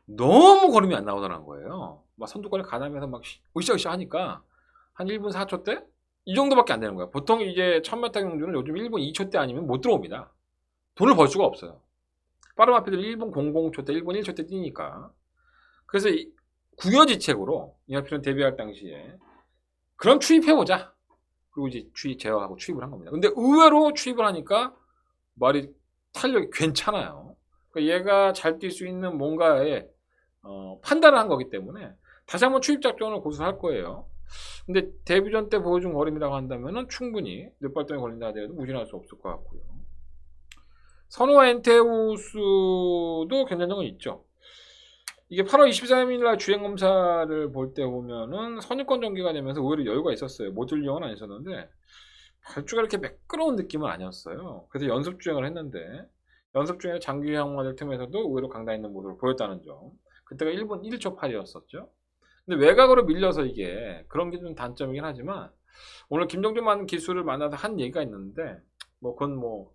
너무 걸음이 안 나오더라는 거예요. 막 선두권에 가담해서 막 으쌰으쌰 하니까 한 1분 4초 대? 이 정도밖에 안 되는 거예요. 보통 이제 1000m 경주는 요즘 1분 2초 대 아니면 못 들어옵니다. 돈을 벌 수가 없어요. 빠른 마필들 1분 00초 대, 1분 1초 대 뛰니까. 그래서 구여지책으로 이마필은 데뷔할 당시에 그럼 추입해보자. 그리고 이제 추입 제어하고 추입을 한 겁니다. 근데 의외로 추입을 하니까 말이 탄력이 괜찮아요. 그러니까 얘가 잘 뛸 수 있는 뭔가에 판단을 한 거기 때문에 다시 한번 추입 작전을 고수할 거예요. 근데 데뷔전 때 보여준 걸음이라고 한다면 충분히 뇌발동에 걸린다 하더라도 무진할 수 없을 것 같고요. 선호와 엔테우스도 경쟁력은 있죠. 이게 8월 23일 날 주행검사를 볼 때 보면은 선유권 전개가 되면서 오히려 여유가 있었어요. 모듈형은 아니었는데 발주가 이렇게 매끄러운 느낌은 아니었어요. 그래서 연습 주행을 했는데 연습 주행에 장기 향화될 틈에서도 의외로 강단 있는 모습을 보였다는 점. 그때가 1분 1초 8이었었죠. 근데 외곽으로 밀려서 이게 그런 게 좀 단점이긴 하지만 오늘 김정준 기수를 만나서 한 얘기가 있는데 뭐 그건 뭐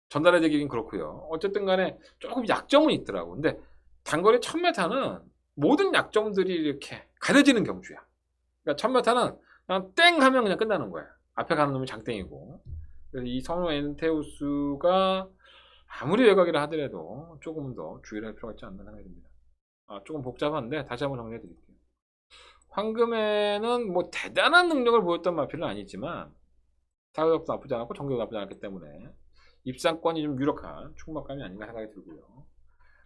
전달해 드리긴 그렇고요. 어쨌든 간에 조금 약점은 있더라고. 근데 단거리 1000m는 모든 약점들이 이렇게 가려지는 경주야. 그러니까 1000m는 그냥 땡 하면 그냥 끝나는 거야. 앞에 가는 놈이 장땡이고. 그래서 이 선호 엔테우스가 아무리 외곽이라 하더라도 조금 더 주의를 할 필요가 있지 않나 생각이 듭니다. 조금 복잡한데 다시 한번 정리해 드릴게요. 황금에는 뭐 대단한 능력을 보였던 마필은 아니지만 타격도 나쁘지 않았고 정격도 나쁘지 않았기 때문에 입상권이 좀 유력한 충막감이 아닌가 생각이 들고요.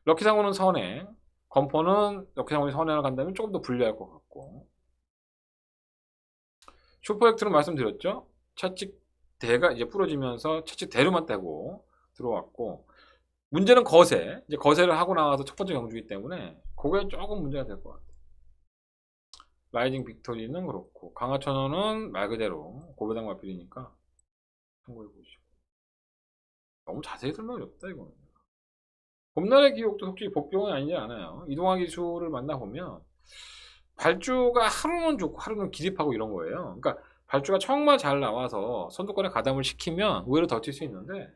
럭키상호는 선행, 건포는 럭키상호이 선행을 간다면 조금 더 불리할 것 같고 슈퍼액트는 말씀드렸죠. 채찍대가 이제 부러지면서 채찍대로만 떼고 들어왔고 문제는 거세. 이제 거세를 하고 나와서 첫 번째 경주이기 때문에 그게 조금 문제가 될 것 같아요. 라이징 빅토리는 그렇고 강하천어는 말 그대로 고배당 마필이니까 참고해 보시고 너무 자세히 설명이 없다 이거는. 봄날의 기록도 솔직히 복병은 아니지 않아요. 이동화 기수를 만나보면 발주가 하루는 좋고 하루는 기립하고 이런 거예요. 그러니까 발주가 정말 잘 나와서 선두권에 가담을 시키면 의외로 더 뛸 수 있는데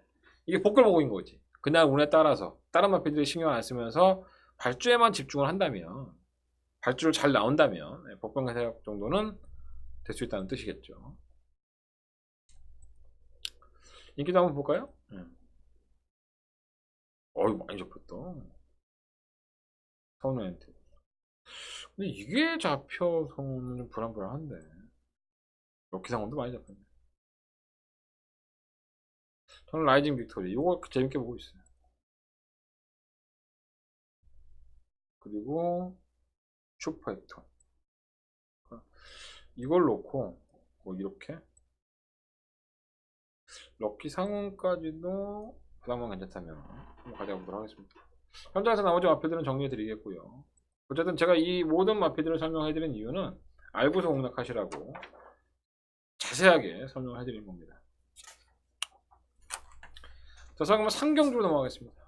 이게 복글복인 거지. 그날 운에 따라서 다른 마필들이 신경 안 쓰면서 발주에만 집중을 한다면 발주를 잘 나온다면 복병 세력 정도는 될 수 있다는 뜻이겠죠. 인기도 한번 볼까요? 어이 많이 잡혔다. 선우한테. 근데 이게 잡혀서는 좀 불안불안한데. 럭키 상원도 많이 잡혔네. 저는 라이징 빅토리 이거 재밌게 보고 있어요. 그리고 슈퍼 액터 이걸 놓고 뭐 이렇게 럭키 상원까지도 부담만 괜찮다면 한번 가져보도록 하겠습니다. 현장에서 나머지 마필들은 정리해 드리겠고요. 어쨌든 제가 이 모든 마필들을 설명해 드린 이유는 알고서 공략하시라고 자세하게 설명을 해드린 겁니다. 자, 그러면 상경주로 넘어가겠습니다.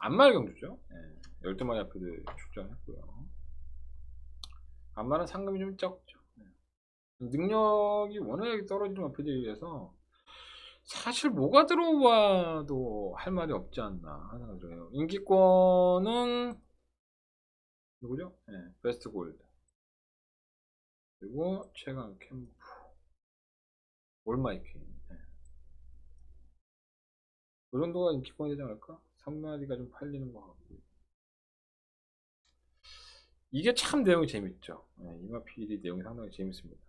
안말 경주죠. 12마리 마필들 출전했고요. 안말은 상금이 좀 적죠. 능력이 워낙에 떨어지는 마필들이라서 사실 뭐가 들어와도 할 말이 없지 않나 하는 생각이 들어요. 인기권은 누구죠? 베스트 골드 그리고 최강 캠프 올마이퀸 이 정도가 인기권이 되지 않을까? 3마리가 좀 팔리는 것 같고 이게 참 내용이 재밌죠. 이마필이 내용이 상당히 재밌습니다.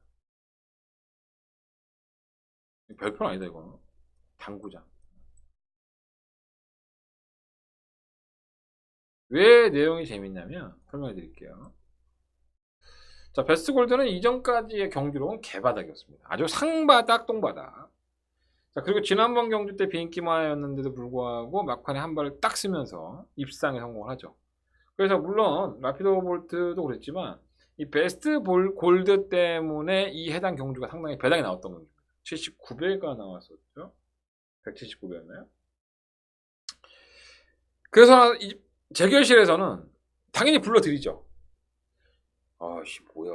별편 아니다 이거는. 당구장. 왜 내용이 재밌냐면 설명해 드릴게요. 자, 베스트 골드는 이전까지의 경기로는 개바닥이었습니다. 아주 상바닥 똥바닥. 자, 그리고 지난번 경주 때 비인기마였는데도 불구하고 막판에 한 발을 딱 쓰면서 입상에 성공을 하죠. 그래서 물론 라피도 볼트도 그랬지만 이 베스트 골드 때문에 이 해당 경주가 상당히 배당이 나왔던 경주입니다. 79배가 나왔었죠. 179배였나요? 그래서 재결실에서는 당연히 불러드리죠. 아씨 뭐야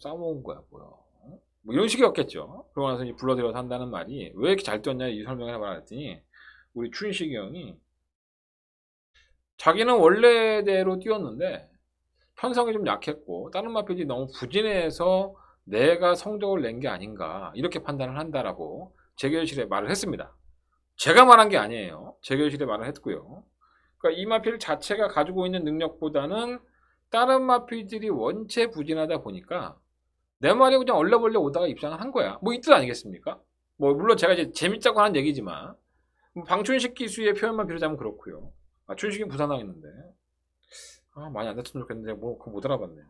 싸워온 거야 뭐야 뭐 이런 식이었겠죠. 그러고 나서 불러들여서 한다는 말이 왜 이렇게 잘 뛰었냐 이 설명을 해봐라 했더니 우리 춘식이 형이 자기는 원래대로 뛰었는데 편성이 좀 약했고 다른 마필이 너무 부진해서 내가 성적을 낸 게 아닌가 이렇게 판단을 한다라고 재결실에 말을 했습니다. 제가 말한 게 아니에요. 재결실에 말을 했고요. 그러니까 이 마필 자체가 가지고 있는 능력보다는 다른 마필들이 원체 부진하다 보니까 내 말이 그냥 얼레벌레 오다가 입상을 한 거야. 뭐 이 뜻 아니겠습니까? 뭐 물론 제가 이제 재밌자고 하는 얘기지만 방춘식 기수의 표현만 빌어자면 그렇고요. 아, 춘식이 부산당했는데 많이 안 다쳤으면 좋겠는데 뭐 그거 못 알아봤네요.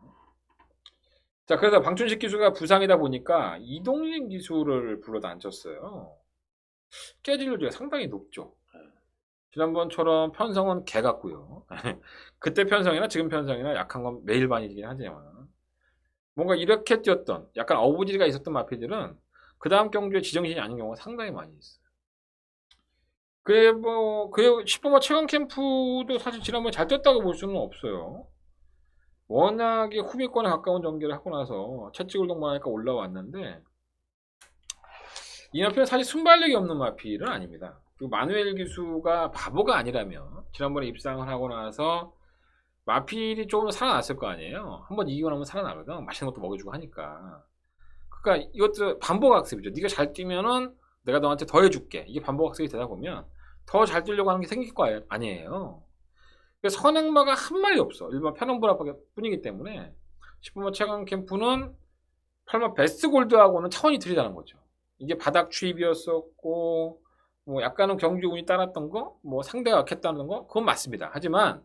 자, 그래서 방춘식 기수가 부상이다 보니까 이동진 기수를 불러다 앉혔어요. 깨질 여지가 상당히 높죠. 지난번처럼 편성은 개 같고요. 그때 편성이나 지금 편성이나 약한 건 매일 반이긴 하지만 뭔가 이렇게 뛰었던 약간 어부지리가 있었던 마필들은 그 다음 경주에 지정신이 아닌 경우가 상당히 많이 있어요. 그래 뭐 그래 10번마 최강 캠프도 사실 지난번에 잘 뛰었다고 볼 수는 없어요. 워낙에 후미권에 가까운 전개를 하고 나서 채찍을 동반하니까 올라왔는데 이 마필은 사실 순발력이 없는 마필은 아닙니다. 그리고 마누엘 기수가 바보가 아니라면 지난번에 입상을 하고 나서 마필이 조금 살아났을 거 아니에요. 한번 이기고 나면 살아나거든. 맛있는 것도 먹여주고 하니까. 그러니까 이것도 반복학습이죠. 네가 잘 뛰면은 내가 너한테 더 해줄게. 이게 반복학습이 되다 보면 더 잘 뛰려고 하는 게 생길 거 아니에요. 그래서 선행마가 한 마리 없어. 일반 편원불합 뿐이기 때문에 10분마 최강 캠프는 8마 베스트 골드하고는 차원이 틀리다는 거죠. 이게 바닥 추입이었었고 뭐 약간은 경주 운이 따랐던 거, 뭐 상대가 약했다는 거, 그건 맞습니다. 하지만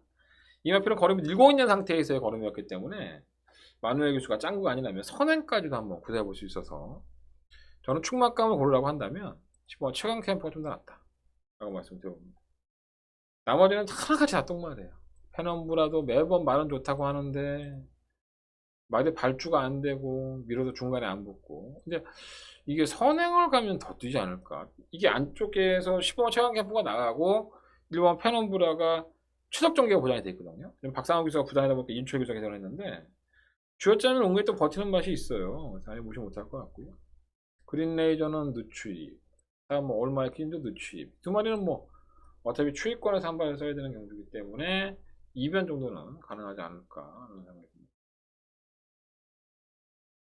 이마필은 걸음이 늘고 있는 상태에서의 걸음이었기 때문에 마누엘 교수가 짱구가 아니라면 선행까지도 한번 구사해 볼 수 있어서 저는 충막감을 고르라고 한다면 뭐 최강 캠프가 좀 더 낫다 라고 말씀드려봅니다. 나머지는 하나같이 다 똥말이에요. 페넘브라도 매번 말은 좋다고 하는데 마대 발주가 안 되고 밀어도 중간에 안 붙고. 근데 이게 선행을 가면 더 뛰지 않을까. 이게 안쪽에서 10번 최강 캠프가 나가고 1번 페넘브라가 최적 전개가 보장이 돼 있거든요. 지금 박상호 기수가 부단하다 보니까 인철 기수가 계산을 했는데 주요점은 은근히 또 버티는 맛이 있어요. 당연히 무시 못할 것 같고요. 그린레이저는 늦추입, 다음 뭐 올마이킨도 늦추입. 두 마리는 뭐 어차피 추위권에서 한 발을 써야 되는 경주이기 때문에 2변 정도는 가능하지 않을까 하는 생각이 듭니다.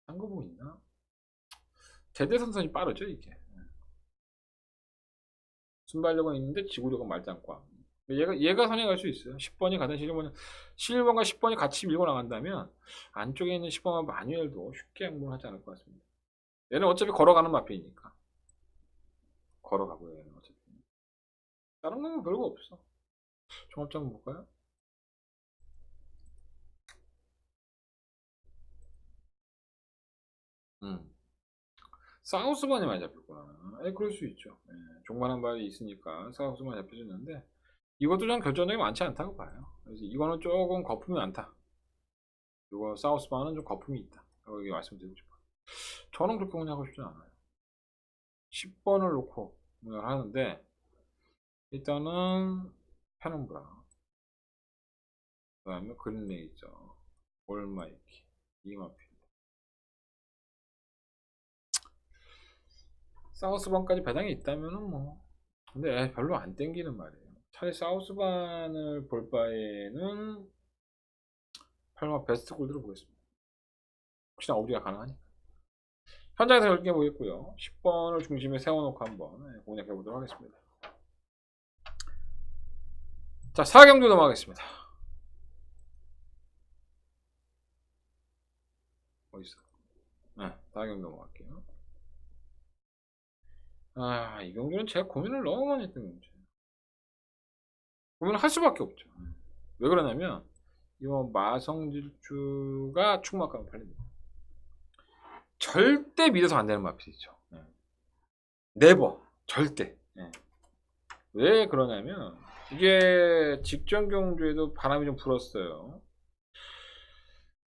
한거 뭐 있나? 제대선선이 빠르죠 이게. 순발력은 있는데 지구력은 말짱꽝. 얘가 선행할 수 있어요. 10번이 가든 11번과 10번이 같이 밀고 나간다면 안쪽에 있는 10번과 마뉴엘도 쉽게 양분하지 않을 것 같습니다. 얘는 어차피 걸어가는 마필이니까 걸어가고요. 얘는 어차피 다른 건 별거 없어. 종합장 볼까요? 사우스반이 많이 잡혔구나. 그럴 수 있죠. 종반한 발이 있으니까 사우스반이 잡혀졌는데 이것도 좀 결정력이 많지 않다고 봐요. 그래서 이거는 조금 거품이 많다. 이거 사우스반은 좀 거품이 있다. 여기 말씀드리고 싶어요. 저는 그렇게 운영하고 싶지 않아요. 10번을 놓고 운영을 하는데 일단은 페넘브라, 그 다음에 그린레이저, 올마이키, 이마필, 사우스반까지 배당이 있다면은 뭐 근데 별로 안 땡기는 말이에요. 차라리 사우스반을 볼 바에는 8번 베스트 골드를 보겠습니다. 혹시나 오디가 가능하니까. 현장에서 10개 보겠고요. 10번을 중심에 세워놓고 한번 공략해 보도록 하겠습니다. 자, 4경주 넘어가겠습니다. 어딨어? 네, 4경주 넘어갈게요. 이 경주는 제가 고민을 너무 많이 했던 경주예요. 고민을 할 수밖에 없죠. 왜 그러냐면 이번 마성질주가 축막가면 팔립니다. 절대 믿어서 안 되는 마필이죠. 네버, 절대. 왜 그러냐면 이게 직전 경주에도 바람이 좀 불었어요.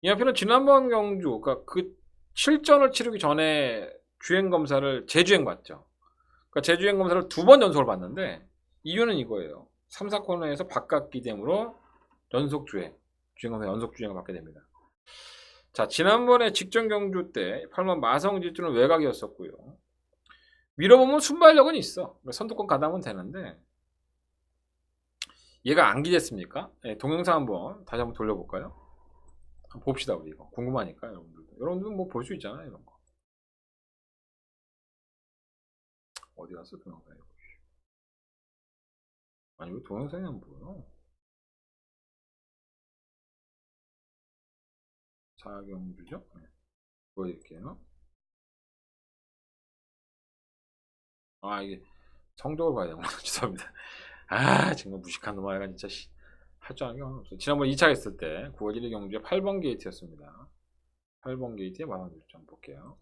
이 마필은 지난번 경주, 그러니까 그 실전을 치르기 전에 주행 검사를 재주행 봤죠. 그러니까 재주행 검사를 2번 연속을 봤는데 이유는 이거예요. 3, 4코너에서 바깥 기댐으로 연속 주행 검사 연속 주행을 받게 됩니다. 자, 지난번에 직전 경주 때 8번 마성질주는 외곽이었었고요. 밀어보면 순발력은 있어. 선두권 가담은 되는데 얘가 안 기댔습니까? 동영상 한번 다시 한번 돌려볼까요? 한번 봅시다. 우리 이거 궁금하니까 여러분들도 뭐 볼 수 있잖아요. 이런 거 어디 갔어 동영상 이거? 아니 왜 동영상이 안 보여? 4경주죠? 보여드릴게요. 이게 성적으로 봐야 되구나. 죄송합니다. 정말 무식한 놈아이가 진짜 할 줄 아는 게 없어. 지난번 2차 했을 때 9월 1일 경주에 8번 게이트였습니다. 8번 게이트에 만원을 좀 볼게요.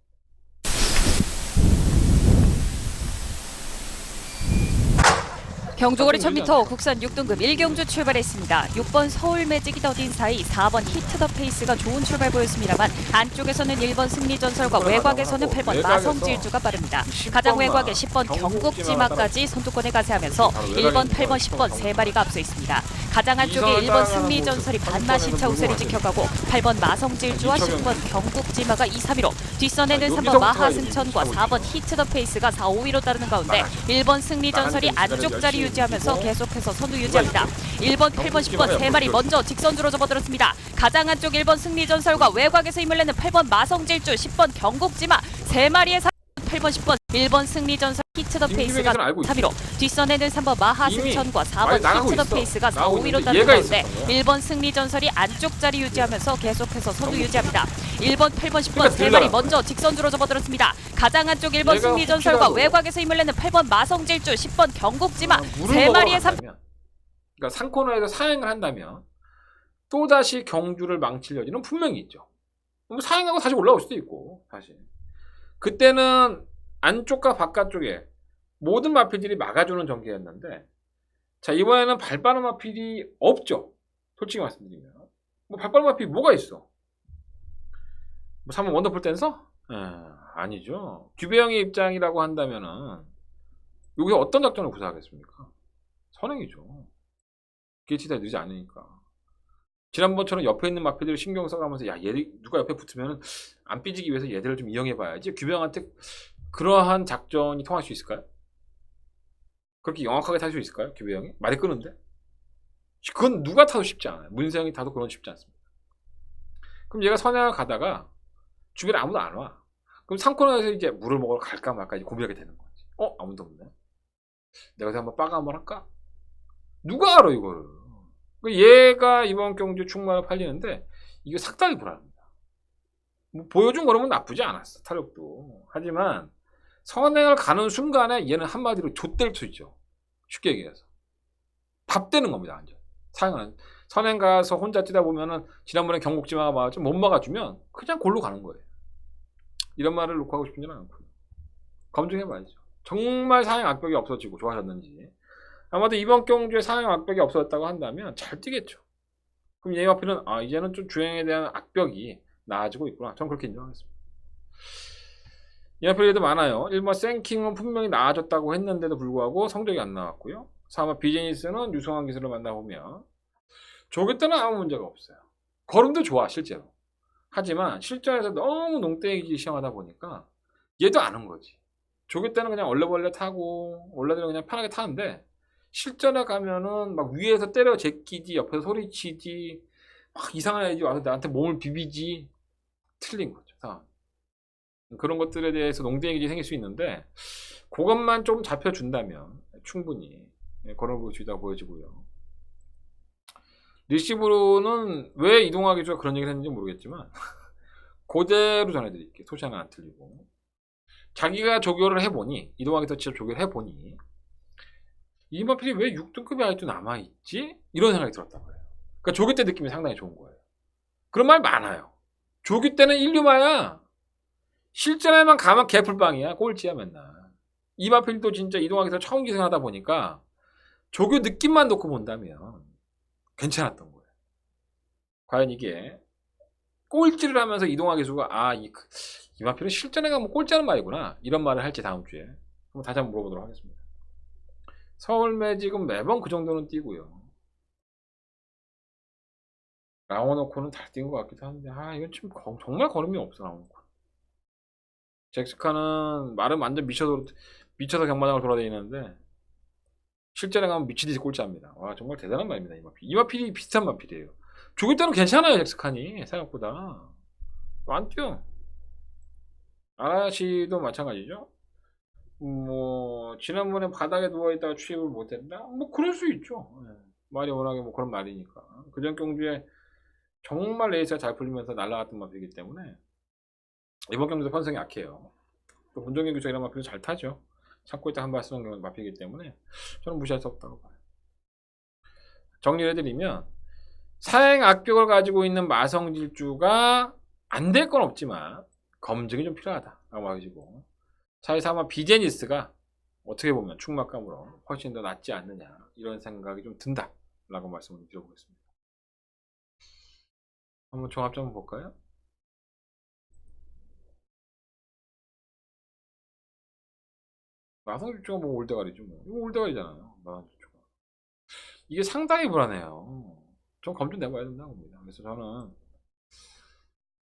경주거리 1000m 국산 6등급 1경주 출발했습니다. 6번 서울 매직이 더딘 사이 4번 히트 더 페이스가 좋은 출발 보였습니다만 안쪽에서는 1번 승리전설과 외곽에서는 8번 마성질주가 빠릅니다. 가장 외곽에 10번 경국지마까지 선두권에 가세하면서 1번, 8번, 10번 세 마리가 앞서 있습니다. 가장 안쪽에 1번 승리전설이 반마신차 우세를 지켜가고 8번 마성질주와 10번 경국지마가 2, 3위로 뒷선에는 3번 마하승천과 4번 히트 더 페이스가 4, 5위로 따르는 가운데 1번 승리전설이 안쪽 자리 유지하면서 계속해서 선두 유지합니다. 1번, 8번, 10번 세 마리 먼저 직선주로 접어들었습니다. 가장 안쪽 1번 승리전설과 외곽에서 힘을 내는 8번 마성질주, 10번 경국지마 세 마리의 8번, 10번 1번 승리전설 히트 더 페이스가 3위로 뒷선에는 3번 마하승천과 4번 히트 더 페이스가 4, 5위로 따르는 가운데 1번 승리전설이 안쪽 자리 유지하면서 계속해서 선두 유지합니다. 1번, 8번, 10번 세 마리 먼저 직선주로 접어들었습니다. 가장 안쪽 1번 승리전설과 외곽에서 힘을 내는 8번 마성질주, 10번 경국지마 세 마리의 그러니까 상코너에서 사행을 한다면 또다시 경주를 망칠 여지는 분명히 있죠. 사행하고 다시 올라올 수도 있고 사실 그때는 안쪽과 바깥쪽에 모든 마필들이 막아주는 전개였는데 자 이번에는 발빠른 마필이 없죠. 솔직히 말씀드리면 뭐 발빠른 마필이 뭐가 있어. 뭐 3번 원더풀 댄서? 아니죠. 규배형의 입장이라고 한다면은 여기서 어떤 작전을 구사하겠습니까? 선행이죠. 게이트가 느리지 않으니까. 지난번처럼 옆에 있는 마피들을 신경 써가면서 야, 얘 누가 옆에 붙으면 안 삐지기 위해서 얘들을 좀 이용해봐야지. 규배형한테 그러한 작전이 통할 수 있을까요? 그렇게 영악하게 탈 수 있을까요? 규배형이? 말이 끄는데? 그건 누가 타도 쉽지 않아요. 문세영이 타도 그건 쉽지 않습니다. 그럼 얘가 선행을 가다가 주변에 아무도 안 와. 그럼 상코너에서 이제 물을 먹으러 갈까 말까 이제 고민하게 되는 거지. 아무도 없네. 내가 한번 빠가 한번 할까? 누가 알아 이거를. 얘가 이번 경주 충만을 팔리는데 이게 상당히 불안합니다. 뭐 보여준 거라면 나쁘지 않았어. 타력도. 하지만 선행을 가는 순간에 얘는 한마디로 좆될 수 있죠. 쉽게 얘기해서. 밥 되는 겁니다. 완전. 선행 가서 혼자 뛰다 보면은 지난번에 경국지마가 막았죠. 못 막아주면 그냥 골로 가는 거예요. 이런 말을 놓고 하고 싶지는 않고요. 검증해봐야죠. 정말 사행 악벽이 없어지고 좋아졌는지. 아마도 이번 경주에 사행 악벽이 없어졌다고 한다면 잘 뛰겠죠. 그럼 얘 앞에는 이제는 좀 주행에 대한 악벽이 나아지고 있구나. 저는 그렇게 인정하겠습니다. 이 앞에 얘도 많아요. 1번 생킹은 분명히 나아졌다고 했는데도 불구하고 성적이 안 나왔고요. 3번 비즈니스는 유성한 기술을 만나보면 저기 때는 아무 문제가 없어요. 걸음도 좋아 실제로. 하지만 실전에서 너무 농땡이기 시험하다 보니까 얘도 아는 거지. 조기 때는 그냥 얼레벌레 타고 원래대로 그냥 편하게 타는데 실전에 가면은 막 위에서 때려 제끼지, 옆에서 소리치지, 막 이상한 애지 와서 나한테 몸을 비비지. 틀린 거죠. 그런 것들에 대해서 농땡이지 생길 수 있는데 그것만 좀 잡혀준다면 충분히 걸어볼 수 있다고 보여지고요. 리시브로는 왜 이동화 기수가 그런 얘기를 했는지 모르겠지만 그대로 전해드릴게요. 소시 하나 안 틀리고. 자기가 조교를 해보니 이동화 기수 직접 조교를 해보니 이마필이 왜 6등급이 아직도 남아있지? 이런 생각이 들었단 말이에요. 그러니까 조교 때 느낌이 상당히 좋은 거예요. 그런 말 많아요. 조교 때는 인류마야. 실전에만 가면 개풀빵이야. 꼴찌야 맨날. 이마필도 진짜 이동화 기수 처음 기승하다 보니까 조교 느낌만 놓고 본다면 괜찮았던 거예요. 과연 이게 꼴찌를 하면서 이동화 기수가 이마필은 실전에 가면 꼴찌하는 말이구나 이런 말을 할지 다음 주에 한번 다시 한번 물어보도록 하겠습니다. 서울 매직은 매번 그 정도는 뛰고요. 라오노코는 잘 뛴 것 같기도 한데 이건 지금 정말 걸음이 없어. 라오노코. 잭스카는 말은 완전 미쳐서 경마장을 돌아다니는데 실전에 가면 미치듯이 꼴찌합니다. 와 정말 대단한 말입니다. 이마필이 비슷한 마필이에요. 조기 때는 괜찮아요. 잭스칸이 생각보다 안 뛰어. 아라시도 마찬가지죠. 뭐 지난번에 바닥에 누워있다가 취입을 못했다? 뭐 그럴 수 있죠. 말이 워낙에 뭐 그런 말이니까. 그전 경주에 정말 레이스가 잘 풀리면서 날아갔던 마필이기 때문에 이번 경주도 편성이 약해요. 또 문정경 교수가 이런 마필도 잘 타죠. 참고 있다 한 발 쓰는 경우는 마필이기 때문에 저는 무시할 수 없다고 봐요. 정리를 해드리면 사행 악벽을 가지고 있는 마성질주가 안 될 건 없지만 검증이 좀 필요하다라고 하시고 차에서 아마 비제니스가 어떻게 보면 충막감으로 훨씬 더 낫지 않느냐 이런 생각이 좀 든다라고 말씀을 드려보겠습니다. 한번 종합 좀 볼까요? 마성질주가 뭐 올대가리죠. 이거 올대가리잖아요. 마성질주가. 이게 상당히 불안해요. 좀 검증 내봐야 된다고 봅니다. 그래서 저는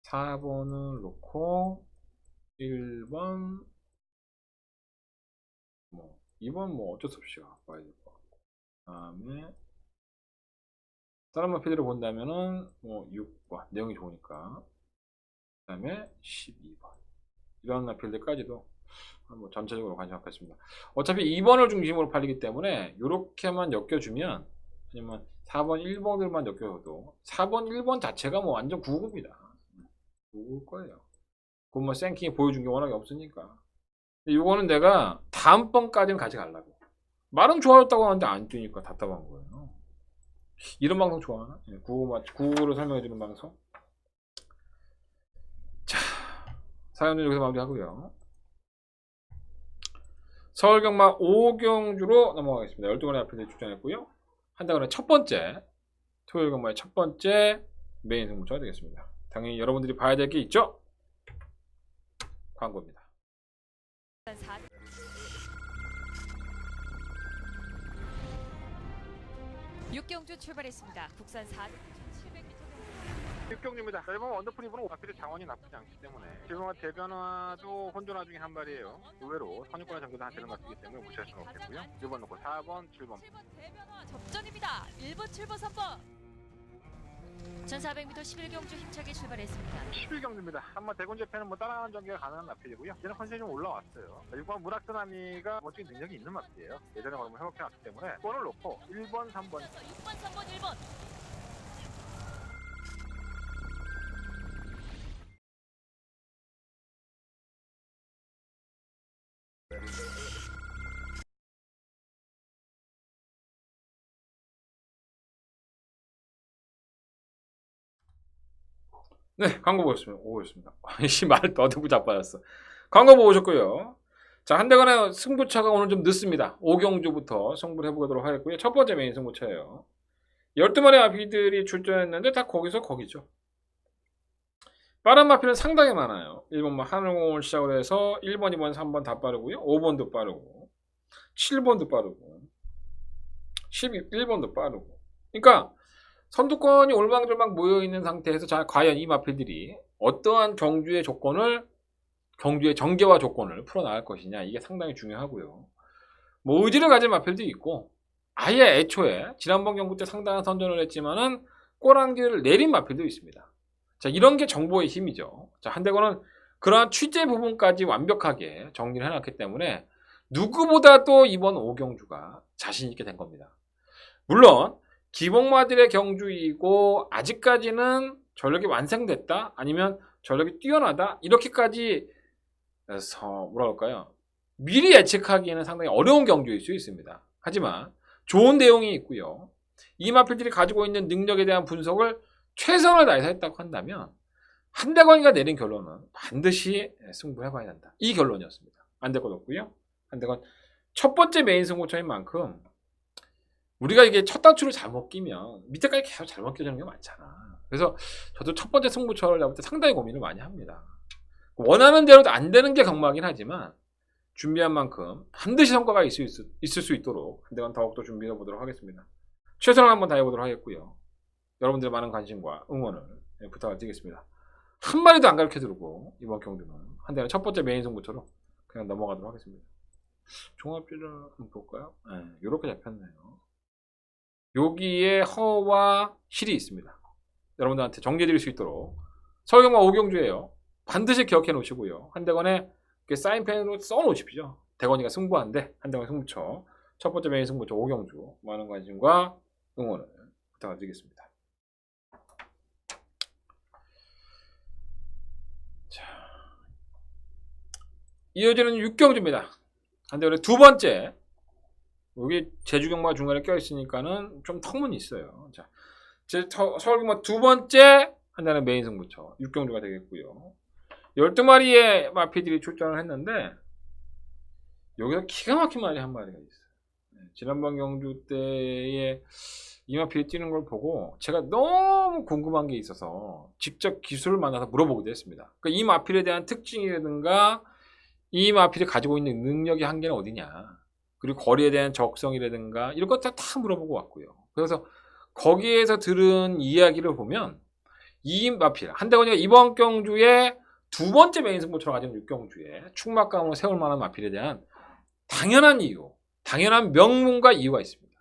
4번을 놓고 1번 2번 뭐 어쩔 수 없이 봐야 될 것 같고 그 다음에 다른 마필들을 본다면은 뭐 6번 내용이 좋으니까 그 다음에 12번 이런 마필들까지도 뭐 전체적으로 관심 갖겠습니다. 어차피 2번을 중심으로 팔리기 때문에 이렇게만 엮여주면 아니면 4번 1번들만 엮여도 4번 1번 자체가 뭐 완전 9급이다. 9급 거예요. 그건 뭐 생킹이 보여준 게 워낙에 없으니까. 이거는 내가 다음번까지는 가져가려고. 말은 좋아졌다고 하는데 안 뛰니까 답답한 거예요. 이런 방송 좋아하나? 구호로 설명해주는 방송. 자, 사연은 여기서 마무리하고요. 서울경마 5경주로 넘어가겠습니다. 12번의 앞에서 출전했고요. 한 달간의 첫 번째 토요일 경마의 첫 번째 메인 승부처가 되겠습니다. 당연히 여러분들이 봐야 될 게 있죠? 광고입니다. 6경주 출발했습니다. 국산 4,700m 6경주입니다. 이번 원더풀 이브는 오락실의 장원이 나쁘지 않기 때문에 지금과 대변화도 혼존화 중에 한 발이에요. 의외로 선유권의 정도도 한 되는 것 같기 때문에 무시할 수는 없겠고요. 1번 놓고 4번, 7번. 7번 대변화 접전입니다. 1번, 7번, 3번. 1,400m 11경주 힘차게 출발했습니다. 11경주입니다. 한번 대군 재팬은 뭐 따라가는 전개가 가능한 마필이고요. 이제는 컨디션이 좀 올라왔어요. 6번 문학드나미가 멋진 능력이 있는 마필이에요. 예전에 걸으면 회복해놨기 때문에 번을 놓고 1번, 3번. 6번, 3번, 1번. 네, 광고 보겠습니다. 씨, 말 더듬고 자빠졌어. 광고 보고 오셨고요. 자, 한대간의 승부차가 오늘 좀 늦습니다. 5경주부터 승부를 해보도록 하겠고요. 첫 번째 메인 승부차예요. 12마리 마피들이 출전했는데 다 거기서 거기죠. 빠른 마피는 상당히 많아요. 1번 하늘공을 시작으로 해서 1번, 2번, 3번 다 빠르고요. 5번도 빠르고 7번도 빠르고 11번도 빠르고. 그러니까 선두권이 올망졸망 모여있는 상태에서 자, 과연 이 마필들이 어떠한 경주의 정계와 조건을 풀어나갈 것이냐, 이게 상당히 중요하고요. 뭐 의지를 가진 마필도 있고 아예 애초에 지난번 경주 때 상당한 선전을 했지만은 꼬랑지를 내린 마필도 있습니다. 자, 이런 게 정보의 힘이죠. 자, 한대건은 그러한 취재 부분까지 완벽하게 정리를 해놨기 때문에 누구보다도 이번 5경주가 자신 있게 된 겁니다. 물론 기복마들의 경주이고 아직까지는 전력이 완성됐다, 아니면 전력이 뛰어나다, 이렇게까지 해서 뭐라 할까요? 미리 예측하기에는 상당히 어려운 경주일 수 있습니다. 하지만 좋은 내용이 있고요. 이 마필들이 가지고 있는 능력에 대한 분석을 최선을 다해서 했다고 한다면 한대건이가 내린 결론은 반드시 승부해봐야 한다, 이 결론이었습니다. 안 될 것 없고요. 한대건 첫 번째 메인 승부처인 만큼 우리가 이게 첫 단추를 잘못 끼면 밑에까지 계속 잘못 끼어지는 게 많잖아. 그래서 저도 첫 번째 승부처를 잡을 때 상당히 고민을 많이 합니다. 원하는 대로도 안 되는 게 경마긴 하지만 준비한 만큼 반드시 성과가 있을 수 있도록 한대건 더욱더 준비해 보도록 하겠습니다. 최선을 한번 다해 보도록 하겠고요. 여러분들의 많은 관심과 응원을 부탁을 드리겠습니다. 한 마리도 안 가르쳐 두고 이번 경주는 한대건 첫 번째 메인 승부처로 그냥 넘어가도록 하겠습니다. 종합지를 한번 볼까요? 네, 이렇게 잡혔네요. 여기에 허와 실이 있습니다. 여러분들한테 정리해드릴 수 있도록 서울경마 5경주예요. 반드시 기억해 놓으시고요. 한대건에 사인펜으로 써놓으십시오. 대건이가 승부한데 한대건 승부처 첫 번째 메인 승부처 5경주 많은 관심과 응원을 부탁드리겠습니다. 자, 이어지는 6경주입니다. 한대건의 두 번째, 여기 제주경마 중간에 껴있으니까는 좀 턱문이 있어요. 자, 서울경마 두 번째 한다는 메인 승부처 6경주가 되겠고요. 12마리의 마피들이 출전을 했는데 여기서 기가 막힌 마리 한 마리가 있어요. 지난번 경주 때에 이 마필이 뛰는 걸 보고 제가 너무 궁금한 게 있어서 직접 기수를 만나서 물어보기도 했습니다. 그러니까 이 마필에 대한 특징이라든가 이 마필이 가지고 있는 능력의 한계는 어디냐, 그리고 거리에 대한 적성이라든가 이런 것들 다 물어보고 왔고요. 그래서 거기에서 들은 이야기를 보면 이 마필 한대건이가 이번 경주에 두 번째 메인 승부처를 가진 6경주에 충막감으로 세울 만한 마필에 대한 당연한 이유, 당연한 명분과 이유가 있습니다.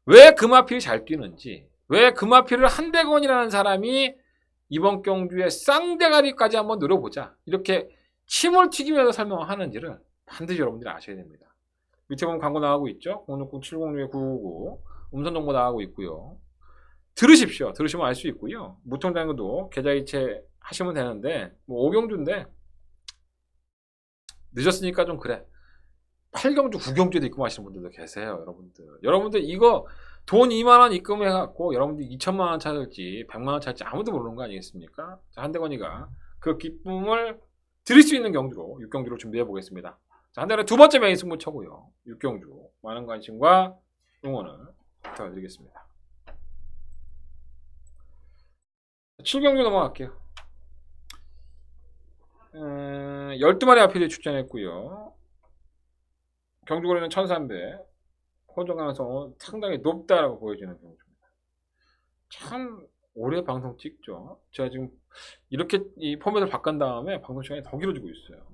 왜 그 마필이 잘 뛰는지, 왜 그 마필을 한대건이라는 사람이 이번 경주에 쌍대가리까지 한번 노려보자, 이렇게 침을 튀기면서 설명을 하는지를 반드시 여러분들이 아셔야 됩니다. 밑에 보면 광고 나가고 있죠. 060-706-999 음성 정보 나가고 있고요. 들으십시오. 들으시면 알 수 있고요. 무통장도 계좌 이체 하시면 되는데 뭐 5경주인데 늦었으니까 좀 그래. 8경주, 9경주에도 입금하시는 분들도 계세요. 여러분들 이거 돈 2만원 입금해갖고 여러분들 2천만원 찾을지 100만원 찾을지 아무도 모르는 거 아니겠습니까? 자, 한대건이가 그 기쁨을 드릴 수 있는 경주로 6경주로 준비해 보겠습니다. 자, 한대건의 두 번째 메인 승부처고요. 6경주 많은 관심과 응원을 부탁드리겠습니다. 7경주 넘어갈게요. 12마리 아필이 출전했고요. 경주거리는 1300. 호전 가능성 상당히 높다라고 보여지는 경주입니다. 참 오래 방송 찍죠. 제가 지금 이렇게 이 포맷을 바꾼 다음에 방송 시간이 더 길어지고 있어요.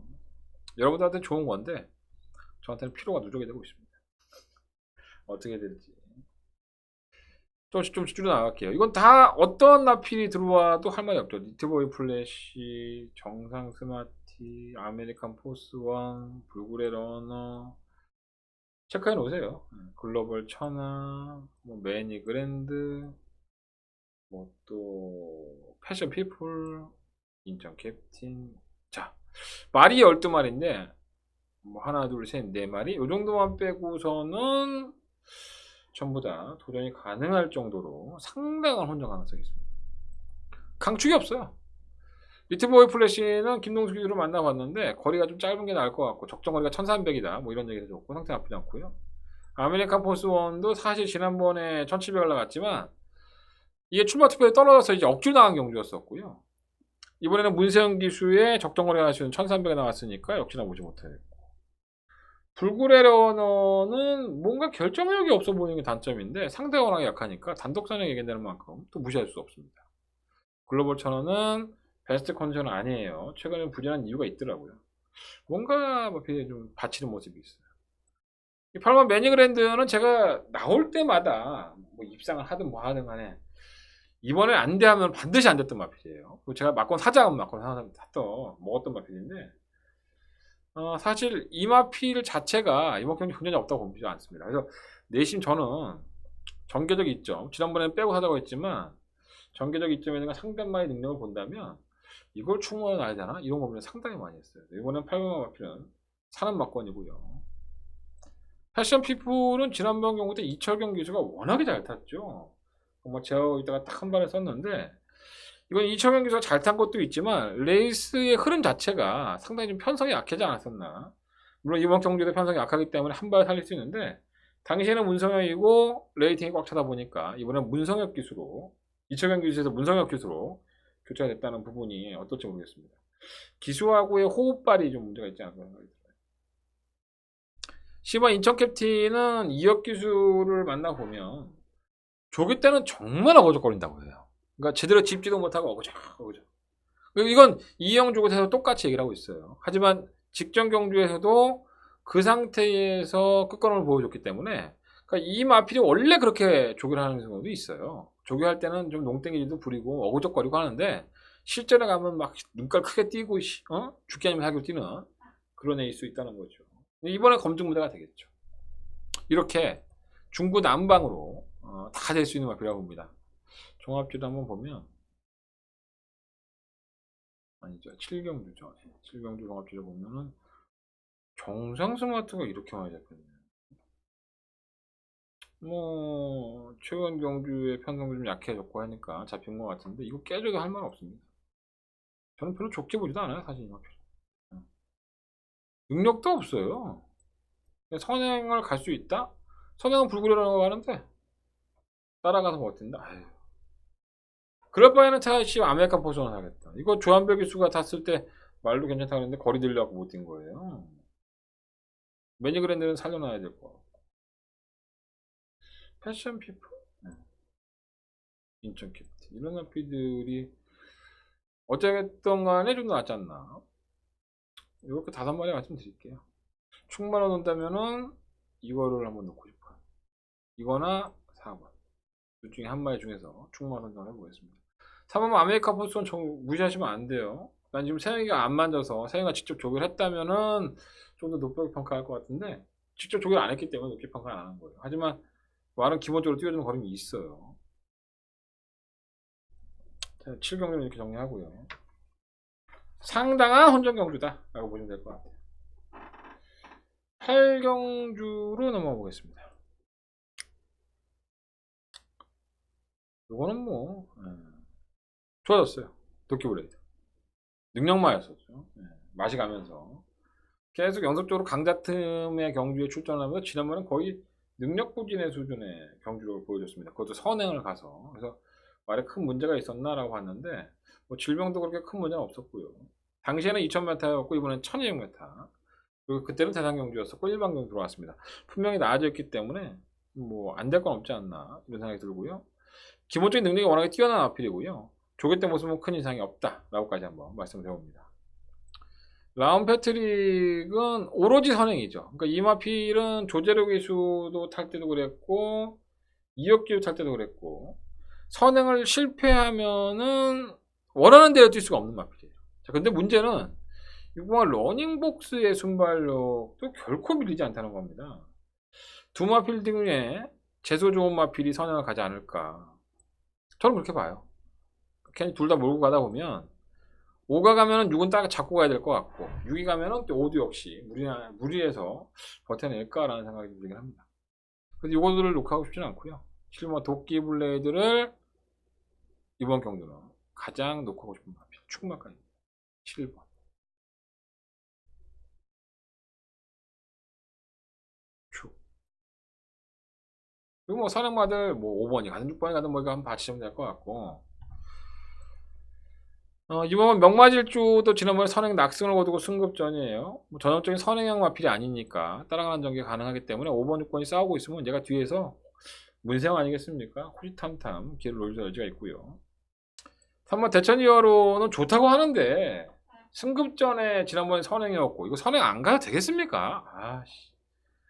여러분들한테 좋은 건데 저한테는 피로가 누적이 되고 있습니다. 어떻게 될지 좀 줄여 나갈게요. 이건 다 어떤 나필이 들어와도 할 말이 없죠. 니트보이 플래시, 정상 스마티, 아메리칸 포스원, 불굴의 러너 체크해 놓으세요. 글로벌 천하, 뭐 매니 그랜드, 뭐 또 패션 피플, 인천 캡틴. 자, 말이 12마리인데 뭐 하나 둘 셋 네 마리 요 정도만 빼고서는 전부 다 도전이 가능할 정도로 상당한 혼전 가능성이 있습니다. 강축이 없어요. 리트보이 플래시는 김동수 기수를 만나봤는데 거리가 좀 짧은 게 나을 것 같고 적정 거리가 1300이다 뭐 이런 얘기도 좋고 상태 나쁘지 않고요. 아메리칸 포스원도 사실 지난번에 1700을 나갔지만 이게 출마 투표에 떨어져서 이제 억지로 나간 경주였었고요. 이번에는 문세영 기수의 적정 거리가 할 수 있는 1300에 나왔으니까 역시나 보지 못했고, 불굴의 러너는 뭔가 결정력이 없어 보이는 게 단점인데 상대가 워낙 약하니까 단독선에 얘기되는 만큼 또 무시할 수 없습니다. 글로벌 천원은 베스트 컨디션은 아니에요. 최근에 부진한 이유가 있더라고요. 뭔가 앞에 좀 받치는 모습이 있어요. 이 8번 매니그랜드는 제가 나올 때마다 뭐 입상을 하든 뭐 하든 간에 이번에 안 돼 하면 반드시 안 됐던 마필이에요. 그리고 제가 막건 사자면 막건 샀던 먹었던 마필인데 사실 이 마필 자체가 이번 경기 굉장히 없다고 보지 않습니다. 그래서 내심 저는 전개적 이점, 지난번에는 빼고 사자고 했지만 전개적 이점에는 상대만의 능력을 본다면 이걸 충분히 놔야 되나? 이런 고민을 상당히 많이 했어요. 이번엔 8번마 마필은 사는 막건이고요. 패션 피플은 지난번 경우 때 이철경 기수가 워낙에 잘 탔죠. 정말 제가 이따가 딱 한 발에 썼는데 이건 이철경 기수가 잘 탄 것도 있지만 레이스의 흐름 자체가 상당히 좀 편성이 약하지 않았었나. 물론 이번 경주도 편성이 약하기 때문에 한 발 살릴 수 있는데 당시에는 문성혁이고 레이팅이 꽉 차다 보니까 이번엔 문성혁 기수로 이철경 기수에서 문성혁 기수로 교체가 됐다는 부분이 어떨지 모르겠습니다. 기수하고의 호흡발이 좀 문제가 있지 않을까 생각이 들어요. 10번 인천 캡틴은 이혁 기수를 만나보면 조기 때는 정말 어거적거린다고 해요. 그러니까 제대로 짚지도 못하고 어거적. 이건 이영 조교에서 똑같이 얘기를 하고 있어요. 하지만 직전 경주에서도 그 상태에서 끝걸음을 보여줬기 때문에 그러니까 이 마필이 원래 그렇게 조교를 하는 경우도 있어요. 조교할 때는 좀 농땡이도 부리고 어거적거리고 하는데 실전에 가면 막 눈깔 크게 띄고 죽기 아니면 사기로 뛰는 그런 애일 수 있다는 거죠. 이번에 검증 무대가 되겠죠. 이렇게 중구난방으로 다 될 수 있는 마필이라고 봅니다. 종합지도 한번 보면 아니죠. 7경주죠. 7경주 종합지도 보면은 정상 스마트가 이렇게 많이 잡혔네요. 뭐 최근 경주의 편성도 좀 약해졌고 하니까 잡힌 것 같은데 이거 깨져도 할 말 없습니다. 저는 별로 좋게 보지도 않아요. 사실 이 마필. 능력도 없어요. 선행을 갈 수 있다? 선행은 불구려라고 하는데 따라가서 뭐 어땠나? 아유. 그럴 바에는 차라리 아메리칸 포스원을 사겠다. 이거 조한별 기수가 탔을 때 말도 괜찮다 그랬는데 거리 들려고 못 뛴 거예요. 매니그랜드는 살려놔야 될 거. 패션 피플? 인천 캡틴. 이런 아피들이 어쨌든 간에 좀 낫지 않나. 이렇게 5마리 말씀드릴게요. 충만을 놓는다면은 이거를 한번 놓고 싶어요. 이거나 4번. 둘 중에 한 마리 중에서 충만 선정을 해보겠습니다. 3번 아메리카 포스원 무시하시면 안 돼요. 난 지금 세영이가 안 만져서 세영이가 직접 조교를 했다면은 좀 더 높게 평가할 것 같은데 직접 조교를 안 했기 때문에 높게 평가를 안 한 거예요. 하지만 말은 기본적으로 뛰어주는 걸음이 있어요. 7경주는 이렇게 정리하고요. 상당한 혼전 경주다 라고 보시면 될 것 같아요. 8경주로 넘어가 보겠습니다. 이거는 뭐 좋아졌어요. 도끼브레이드 능력마였었죠. 맛이 가면서 계속 연속적으로 강자 틈의 경주에 출전하면서 지난번엔 거의 능력 부진의 수준의 경주를 보여줬습니다. 그것도 선행을 가서. 그래서 말에 큰 문제가 있었나라고 봤는데 뭐 질병도 그렇게 큰 문제는 없었고요. 당시에는 2000m였고 이번엔 1200m. 그리고 그때는 대상경주였었고 일반경주 들어왔습니다. 분명히 나아졌기 때문에 뭐 안 될 건 없지 않나 이런 생각이 들고요. 기본적인 능력이 워낙에 뛰어난 마필이고요. 조개 때 모습은 큰 이상이 없다라고까지 한번 말씀드려봅니다. 라운 패트릭은 오로지 선행이죠. 그러니까 이 마필은 조제로 기수도 탈 때도 그랬고 이역기도 탈 때도 그랬고 선행을 실패하면은 원하는 대로 뛸 수가 없는 마필이에요. 자, 근데 문제는 6번가 러닝복스의 순발력도 결코 밀리지 않다는 겁니다. 두 마필 중에 재소 좋은 마필이 선행을 가지 않을까. 저는 그렇게 봐요. 괜히 둘 다 몰고 가다 보면 5가 가면은 6은 딱 잡고 가야 될 것 같고 6이 가면은 또 5도 역시 무리해서 버텨낼까라는 생각이 들긴 합니다. 그래서 이거들을 녹화하고 싶지는 않고요. 7번 도끼 블레이드를 이번 경주는 가장 녹화하고 싶은 마필 축마까지 7번. 그리고 뭐 선행마들 뭐 5번이 가든 6번이 가든 뭐 이거 한번 받치시면 될 것 같고 이번은 명마질주도 지난번에 선행 낙승을 거두고 승급전이에요. 뭐 전형적인 선행형 마필이 아니니까 따라가는 전개가 가능하기 때문에 5번 6번이 싸우고 있으면 얘가 뒤에서 문세영 아니겠습니까? 호시탐탐 기회를 노릴 여지가 있고요. 3번 대천 이어로는 좋다고 하는데 승급전에 지난번에 선행이었고 이거 선행 안 가도 되겠습니까? 아씨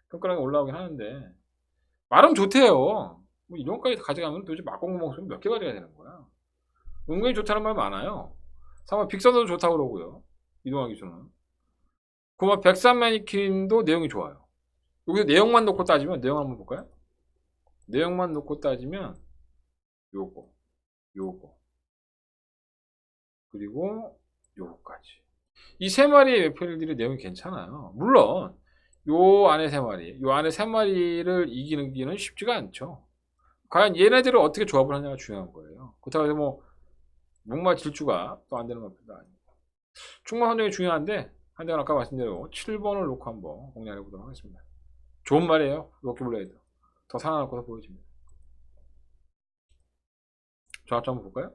끈끈하게 올라오긴 하는데 말은 좋대요. 뭐 이런까지 가져가면 도대체 막공구멍 몇 개 가져야 되는 거야. 은근히 좋다는 말 많아요. 3번 빅선도 좋다고 그러고요. 이동환 기수는. 9번 백산 매니킨도 내용이 좋아요. 여기서 내용만 놓고 따지면 내용 한번 볼까요? 내용만 놓고 따지면 요거 그리고 요거까지 이 세 마리의 웹필들이 내용이 괜찮아요. 물론 요 안에 세 마리 요 안에 세 마리를 이기는 쉽지가 않죠. 과연 얘네들을 어떻게 조합을 하냐가 중요한 거예요. 그렇다고 해서 뭐 목마 질주가 또 안 되는 겁니다. 충마 선정이 중요한데 한대는 아까 말씀대로 7번을 놓고 한번 공략해 보도록 하겠습니다. 좋은 말이에요. 로키블레이드 더 살아날 것으로 보여집니다. 저합 한번 볼까요?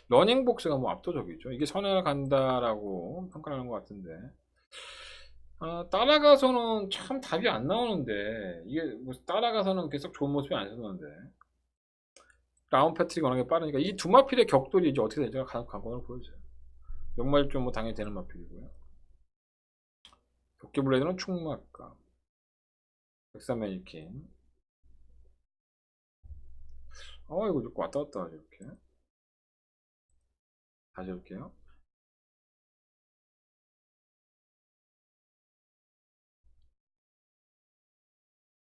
러닝복스가 뭐 압도적이죠. 이게 선행을 간다라고 평가를 하는 것 같은데 따라가서는 참 답이 안 나오는데 이게 뭐 따라가서는 계속 좋은 모습이 안 섰는데 라운 패트릭이 워낙에 빠르니까 이 두 마필의 격돌이 이제 어떻게 될지가 가장 관건으로 보여져요. 역말좀 뭐 당연히 되는 마필이고요. 도끼블레이드는 충막감 백사매니킨 이거 자꾸 왔다 갔다 하죠. 이렇게 다시 해볼게요.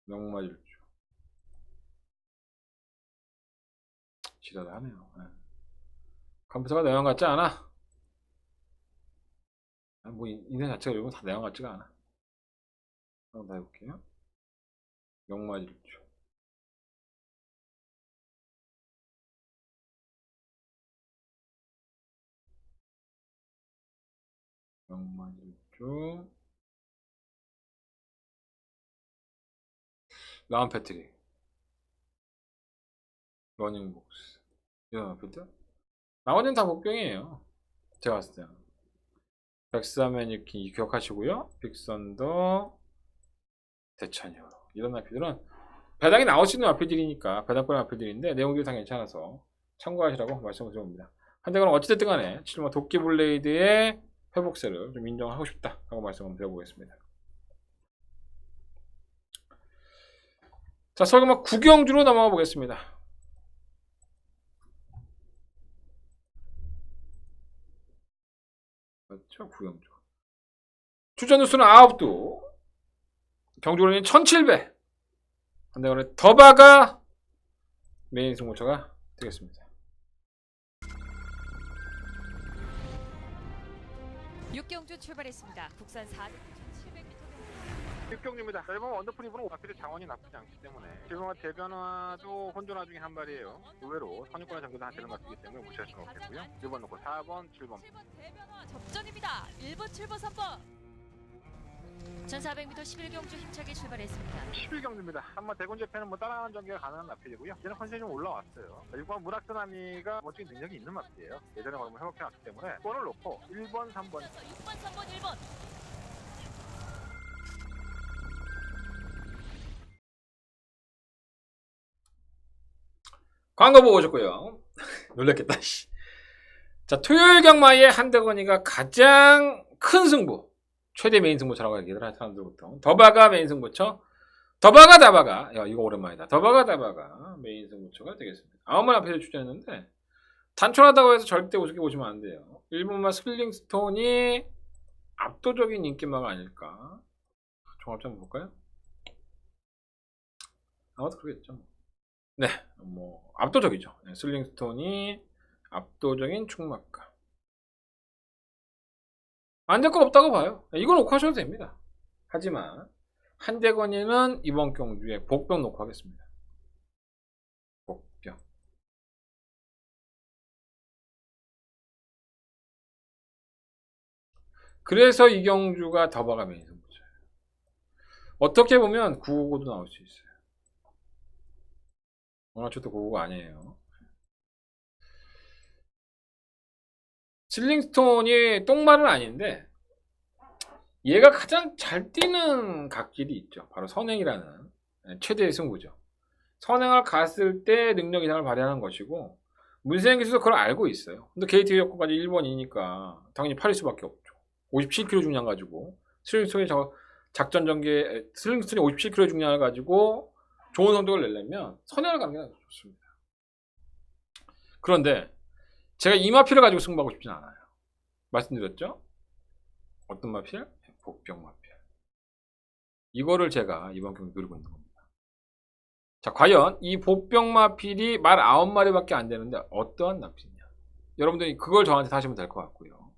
명마질주 지랄하네요. 컴퓨터가 내용 같지 않아. 뭐 인쇄 자체가 이런 거 다 내용 같지가 않아. 한번 더 해볼게요. 명마질주 명마질주 라운 패트릭 러닝복스 이런 마필들 나머지는 다 복병이에요. 제가 봤을 때는 백사매니킨 기억하시고요. 빅선더 대천이요. 이런 마필들은 배당이 나올 수 있는 마필들이니까 배당권의 마필들인데 내용들이 다 괜찮아서 참고하시라고 말씀을 드립니다. 한대건 어찌됐든 간에 7번 도끼블레이드의 회복세를 좀 인정하고 싶다 하고 말씀을 드려보겠습니다. 자, 설마 구경주로 넘어가 보겠습니다. 맞죠? 구경주. 출전 누수는 9두. 경주로는 1700. 한대건의 더바가 메인 승부처가 되겠습니다. 6경주 출발했습니다. 국산 4등 1700m 6경주입니다. 1번 원더풀 이브는 오파필의 장원이 나쁘지 않기 때문에 7번과 대변화도 혼전화 중에 한 발이에요. 의외로 선유권의 전개도 한 되는 것 같기 때문에 무시할 수는 없겠고요. 1번 놓고 4번, 7번. 7번 대변화 접전입니다. 1번, 7번, 3번. 1400m 11경주 힘차게 출발했습니다. 11경주입니다. 한번 대군 재팬은 뭐 따라가는 전개가 가능한 마필이고요. 이제는 컨디션이 좀 올라왔어요. 6번 문학드나미가 멋진 능력이 있는 마필이에요. 예전에 걸음을 회복해왔기 때문에 번을 놓고 1번, 3번 6번, 3번, 1번. 광고 보고 오셨고요. 놀랬겠다. 씨. 자, 토요일 경마의 한대건이가 가장 큰 승부, 최대 메인 승부처라고 얘기를 하는 사람들부터 더바가 메인 승부처, 더바가 다바가, 야 이거 오랜만이다. 더바가 다바가 메인 승부처가 되겠습니다. 9번 앞에서 출전했는데 단촐하다고 해서 절대 우습게 보시면 안 돼요. 1번마 슬링스톤이 압도적인 인기마가 아닐까. 종합점 한번 볼까요? 아무튼 그러겠죠. 네, 뭐 압도적이죠. 네, 슬링스톤이 압도적인 축막가. 안 될 건 없다고 봐요. 이건 놓고 하셔도 됩니다. 하지만 한대건이는 이번 경주에 복병 놓고 하겠습니다. 복병. 그래서 이 경주가 더바가 메인 승부죠. 어떻게 보면 999도 나올 수 있어요. 오늘 저도 999 아니에요. 슬링스톤이 똥말은 아닌데 얘가 가장 잘 뛰는 각질이 있죠. 바로 선행이라는 최대의 승부죠. 선행을 갔을 때 능력 이상을 발휘하는 것이고 문세영 기수도 그걸 알고 있어요. 근데 게이트 여건까지 1번이니까 당연히 8일 수밖에 없죠. 57kg 중량 가지고 슬링스톤이 작전 전개 슬링스톤이 57kg 중량을 가지고 좋은 성적을 내려면 선행을 가는 게 좋습니다. 그런데 제가 이 마필을 가지고 승부하고 싶진 않아요. 말씀드렸죠? 어떤 마필? 복병 마필. 이거를 제가 이번 경기 누리고 있는 겁니다. 자, 과연 이 복병 마필이 말 9마리밖에 안 되는데 어떠한 마필이냐? 여러분들이 그걸 저한테 하시면 될 것 같고요.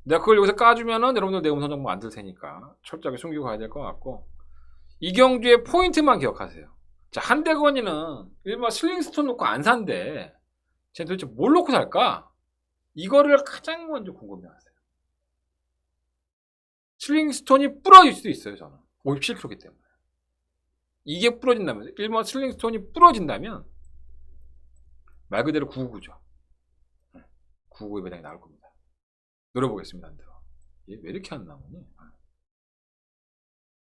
내가 그걸 여기서 까주면은 여러분들 내 음성 정보 안 들 테니까 철저하게 숨기고 가야 될 것 같고, 이 경주의 포인트만 기억하세요. 자, 한대건이는 일반 슬링스톤 놓고 안 산대. 쟤 도대체 뭘 놓고 살까? 이거를 가장 먼저 궁금해하세요. 슬링스톤이 부러질 수도 있어요. 저는 57kg이기 때문에. 이게 부러진다면, 일반 슬링스톤이 부러진다면 말 그대로 999죠. 999의 배당이 나올 겁니다. 노려보겠습니다. 한대건. 얘 왜 이렇게 안 나오니?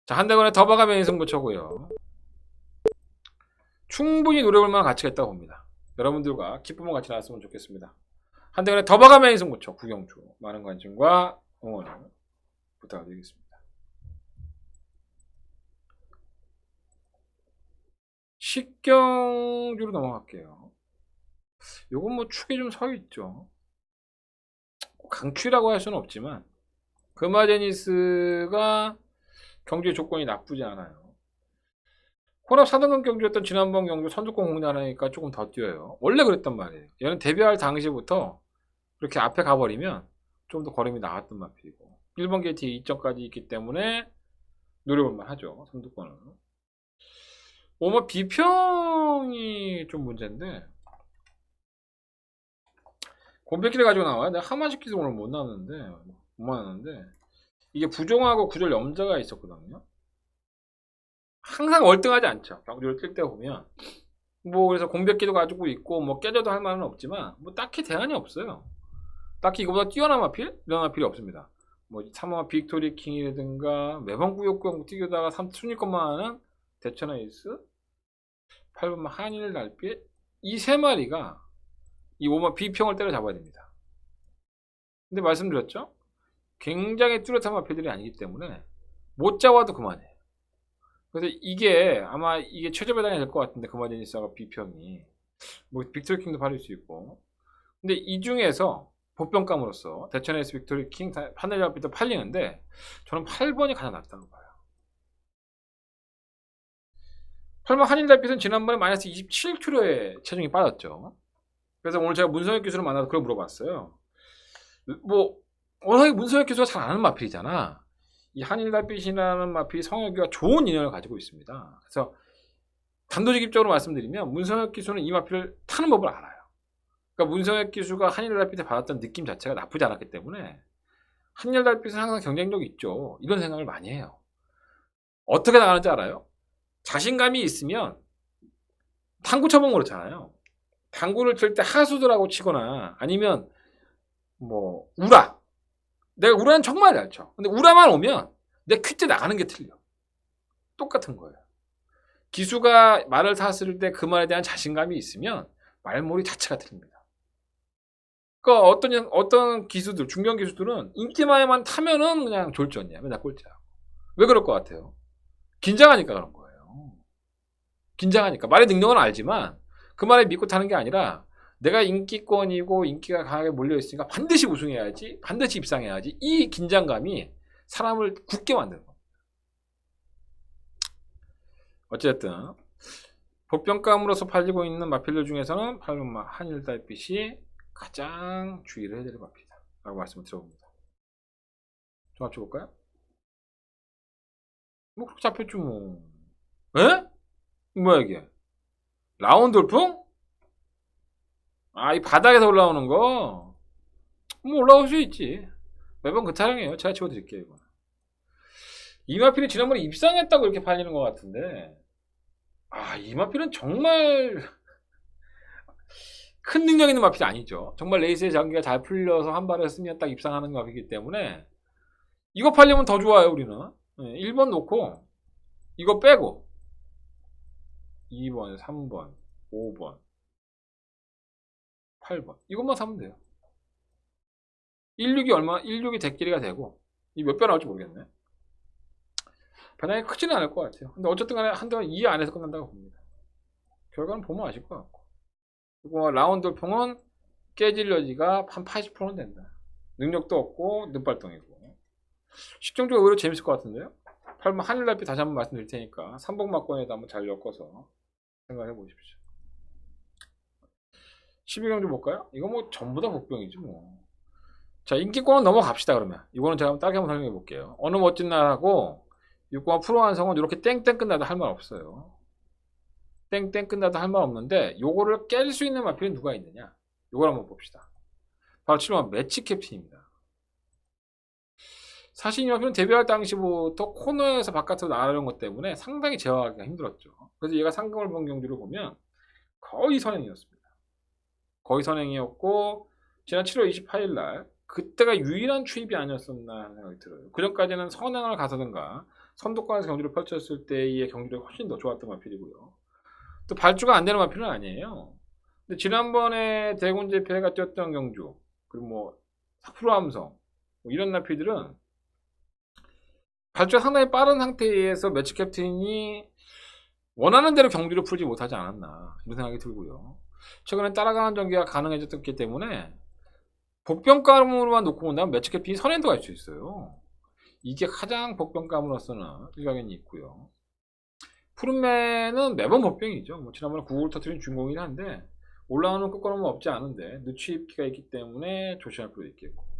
자, 한대건의 더바가 메인 승부처고요. 충분히 노려볼 만한 가치가 있다고 봅니다. 여러분들과 기쁨을 같이 나왔으면 좋겠습니다. 한대건의 더바가 메인 승부처 구경주 많은 관심과 응원을 부탁드리겠습니다. 식경주로 넘어갈게요. 요건 뭐 축이 좀 서 있죠. 강추라고 할 수는 없지만 금화제니스가 경주의 조건이 나쁘지 않아요. 혼합 4등급 경주였던 지난번 경주 선두권 공략하니까 조금 더 뛰어요. 원래 그랬단 말이에요. 얘는 데뷔할 당시부터 이렇게 앞에 가버리면 좀 더 걸음이 나왔던 마필이고 1번 게이트 2점까지 있기 때문에 노려볼만 하죠. 선두권은. 오마 비평이 좀 문제인데 곰백기를 가지고 나와요. 내가 하마시키도 오늘 못 나왔는데 이게 부종하고 구절 염자가 있었거든요. 항상 월등하지 않죠. 경주를 뛸 때 보면 뭐 그래서 공백기도 가지고 있고 뭐 깨져도 할 말은 없지만 뭐 딱히 대안이 없어요. 딱히 이거보다 뛰어난 마필? 이런 마필이 없습니다. 뭐 3화 빅토리 킹이라든가 매번 구역구역 뛰다가 3순위권만 하는 대천하 에이스, 8번 한일 달빛, 이 세 마리가 이 5마 비평을 때려잡아야 됩니다. 근데 말씀드렸죠? 굉장히 뚜렷한 마필들이 아니기 때문에 못 잡아도 그만해요. 그래서 이게 아마 이게 최저 배당이 될 것 같은데 금화제니스가 비평이 뭐 빅토리 킹도 팔릴 수 있고, 근데 이 중에서 복병감으로서 대천 에이스 빅토리 킹 하늘 달빛도 팔리는데 저는 8번이 가장 낫다고 봐요. 8번 한일 달빛은 지난번에 마이너스 27kg의 체중이 빠졌죠. 그래서 오늘 제가 문성혁 교수를 만나서 그걸 물어봤어요. 뭐 워낙에 문성혁 교수가 잘 아는 마필이잖아. 이 한일 달빛이라는 마필이 성혁이가 좋은 인연을 가지고 있습니다. 그래서 단도직입적으로 말씀드리면 문성혁 기수는 이 마필을 타는 법을 알아요. 그러니까 문성혁 기수가 한일 달빛에 받았던 느낌 자체가 나쁘지 않았기 때문에 한일 달빛은 항상 경쟁력이 있죠. 이런 생각을 많이 해요. 어떻게 나가는지 알아요? 자신감이 있으면 당구 쳐보면 그렇잖아요. 당구를 칠 때 하수들하고 치거나 아니면 뭐 우라. 내가 우라는 정말 잘 쳐. 근데 우라만 오면 내 퀴즈 나가는 게 틀려. 똑같은 거예요. 기수가 말을 탔을 때 그 말에 대한 자신감이 있으면 말몰이 자체가 틀립니다. 그러니까 어떤 기수들, 중견 기수들은 인기만에만 타면은 그냥 졸전이야. 맨날 꼴찌야. 왜 그럴 것 같아요? 긴장하니까 그런 거예요. 긴장하니까. 말의 능력은 알지만 그 말에 믿고 타는 게 아니라 내가 인기권이고 인기가 강하게 몰려있으니까 반드시 우승해야지, 반드시 입상해야지. 이 긴장감이 사람을 굳게 만드는 겁니다. 어쨌든 복병감으로서 팔리고 있는 마필들 중에서는 팔로마 한일달빛이 가장 주의를 해야 될 마필이다 라고 말씀을 드려봅니다. 좀 맞춰볼까요? 뭐 그렇게 잡혔죠 뭐. 에? 뭐야 이게? 라운드 돌풍? 아, 이 바닥에서 올라오는 거? 뭐 올라올 수 있지. 매번 그 타령이에요. 제가 치워드릴게요 이거. 이마필이 지난번에 입상했다고 이렇게 팔리는 것 같은데, 아, 이마필은 정말 큰 능력 있는 마필이 아니죠. 정말 레이스의 장기가 잘 풀려서 한 발을 쓰면 딱 입상하는 마필이기 때문에 이거 팔리면 더 좋아요 우리는. 1번 놓고 이거 빼고 2번, 3번, 5번, 8번 이것만 사면 돼요. 16이 얼마? 16이 대끼리가 되고 이 몇 배 나올지 모르겠네. 변화가 크지는 않을 것 같아요. 근데 어쨌든 간에 한동안 2 안에서 끝난다고 봅니다. 결과는 보면 아실 것 같고. 그리고 라운드 돌풍은 깨질 여지가 한 80%는 된다. 능력도 없고 늑발동이고. 식정주가 오히려 재밌을 것 같은데요. 8번 하늘달빛 다시 한번 말씀드릴 테니까 삼복막권에도 한번 잘 엮어서 생각해 보십시오. 12경주 볼까요? 이거 뭐 전부 다 복병이지 뭐. 자, 인기권은 넘어갑시다 그러면. 이거는 제가 따르게 한번 설명해 볼게요. 어느 멋진 나라고 6번 프로 완성은 이렇게 땡땡 끝나도 할 말 없어요. 땡땡 끝나도 할 말 없는데 요거를 깰 수 있는 마필이 누가 있느냐? 요걸 한번 봅시다. 바로 7번 매치 캡틴입니다. 사실 이 마필은 데뷔할 당시부터 코너에서 바깥으로 나가려는 것 때문에 상당히 제어하기가 힘들었죠. 그래서 얘가 상금을 본 경주를 보면 거의 선행이었습니다. 거의 선행이었고 지난 7월 28일 날 그때가 유일한 추입이 아니었었나 하는 생각이 들어요. 그전까지는 선행을 가서든가 선두권에서 경주를 펼쳤을 때의 경주력이 훨씬 더 좋았던 마필이고요. 또 발주가 안 되는 마필은 아니에요. 근데 지난번에 대군 제패가 뛰었던 경주 그리고 뭐 프로암성 뭐 이런 마필들은 발주가 상당히 빠른 상태에서 매치 캡틴이 원하는 대로 경주를 풀지 못하지 않았나 이런 생각이 들고요. 최근에 따라가는 전개가 가능해졌기 때문에 복병감으로만 놓고 본다면 매치 캡틴이 선행도 갈 수 있어요. 이게 가장 복병감으로서는 일가견이 있고요. 푸른맨은 매번 복병이죠. 뭐 지난번에 9을 터뜨린 주인공이긴 한데 올라오는 끝걸음은 없지 않은데 늦추입기가 있기 때문에 조심할 필요도 있겠고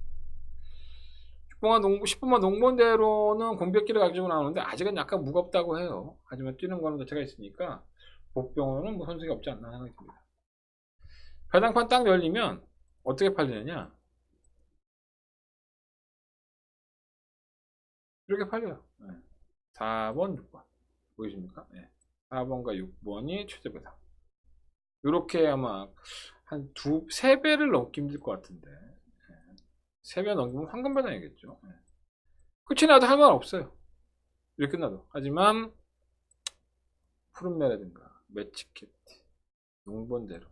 10번만 농번대로는 공백기를 가지고 나오는데 아직은 약간 무겁다고 해요. 하지만 뛰는 거는 자체가 있으니까 복병으로는 뭐 손색이 없지 않나 생각이 듭니다. 배당판 딱 열리면 어떻게 팔리느냐 이렇게 팔려요. 4번 6번 보이십니까? 4번과 6번이 최저 배당 이렇게 아마 한 3배를 넘기 힘들 것 같은데 3배 넘기면 황금 배당이겠죠. 끝이 나도 할 말 없어요. 이렇게 끝나도. 하지만 푸른매라든가 매치켓 농번대로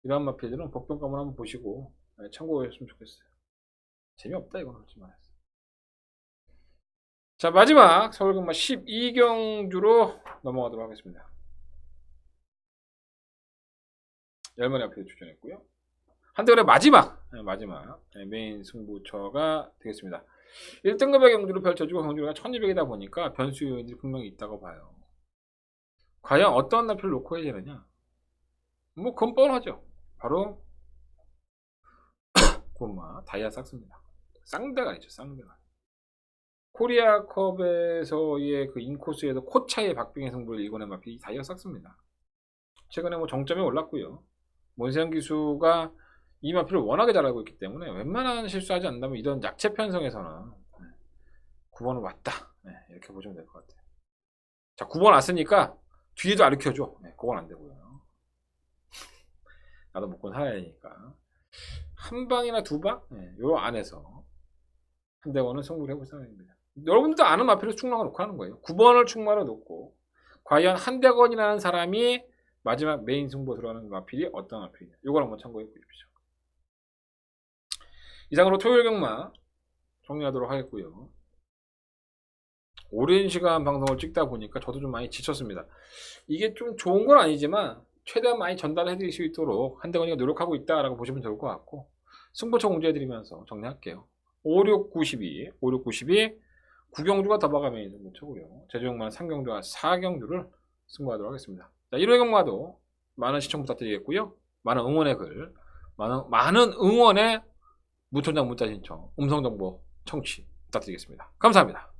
이런 마필들은 복병감을 한번 보시고 참고하셨으면 좋겠어요. 재미없다 이건 솔직히 말해서. 자, 마지막 서울경마 12경주로 넘어가도록 하겠습니다. 10마리 앞에 출전했고요. 한대원의 마지막 메인 승부처가 되겠습니다. 1등급의 경주를 펼쳐주고 경주가 1200이다 보니까 변수 요인들이 분명히 있다고 봐요. 과연 어떤 나표를 놓고 해야 되느냐? 뭐 그건 뻔하죠. 바로 고마 다이아 삭스입니다. 쌍대가 있죠. 쌍대가. 코리아컵에서의 그 인코스에서 코차의 박빙의 승부를 이겨낸 마필이 다이아 삭스입니다. 최근에 뭐 정점에 올랐고요. 몬세영 기수가 이 마필을 워낙에 잘 알고 있기 때문에 웬만한 실수하지 않는다면 이런 약체 편성에서는 9번을 왔다 이렇게 보시면 될 것 같아요. 자, 9번 왔으니까 뒤에도 알려줘. 네, 그건 안 되고요. 나도 먹고 살아야 되니까. 한 방이나 두 방? 네, 요 안에서 한대원은 승부를 해볼 생각입니다. 여러분들도 아는 마필을 충망을 놓고 하는 거예요. 9번을 충마로 놓고 과연 한대건이라는 사람이 마지막 메인 승부 들어가는 마필이 어떤 마필이냐. 요걸 한번 참고해 보십시오. 이상으로 토요일 경마 정리하도록 하겠고요. 오랜 시간 방송을 찍다 보니까 저도 좀 많이 지쳤습니다. 이게 좀 좋은 건 아니지만 최대한 많이 전달해 드릴 수 있도록 한대건이가 노력하고 있다라고 보시면 좋을 것 같고, 승부처 공지해 드리면서 정리할게요. 5692 구경주가 더 박아 메인 승부처고요. 제주경마는 3경주와 4경주를 승부하도록 하겠습니다. 자, 1회 경마도 많은 시청 부탁드리겠고요. 많은 응원의 글, 많은 응원의 무촌장 문자 신청, 음성정보 청취 부탁드리겠습니다. 감사합니다.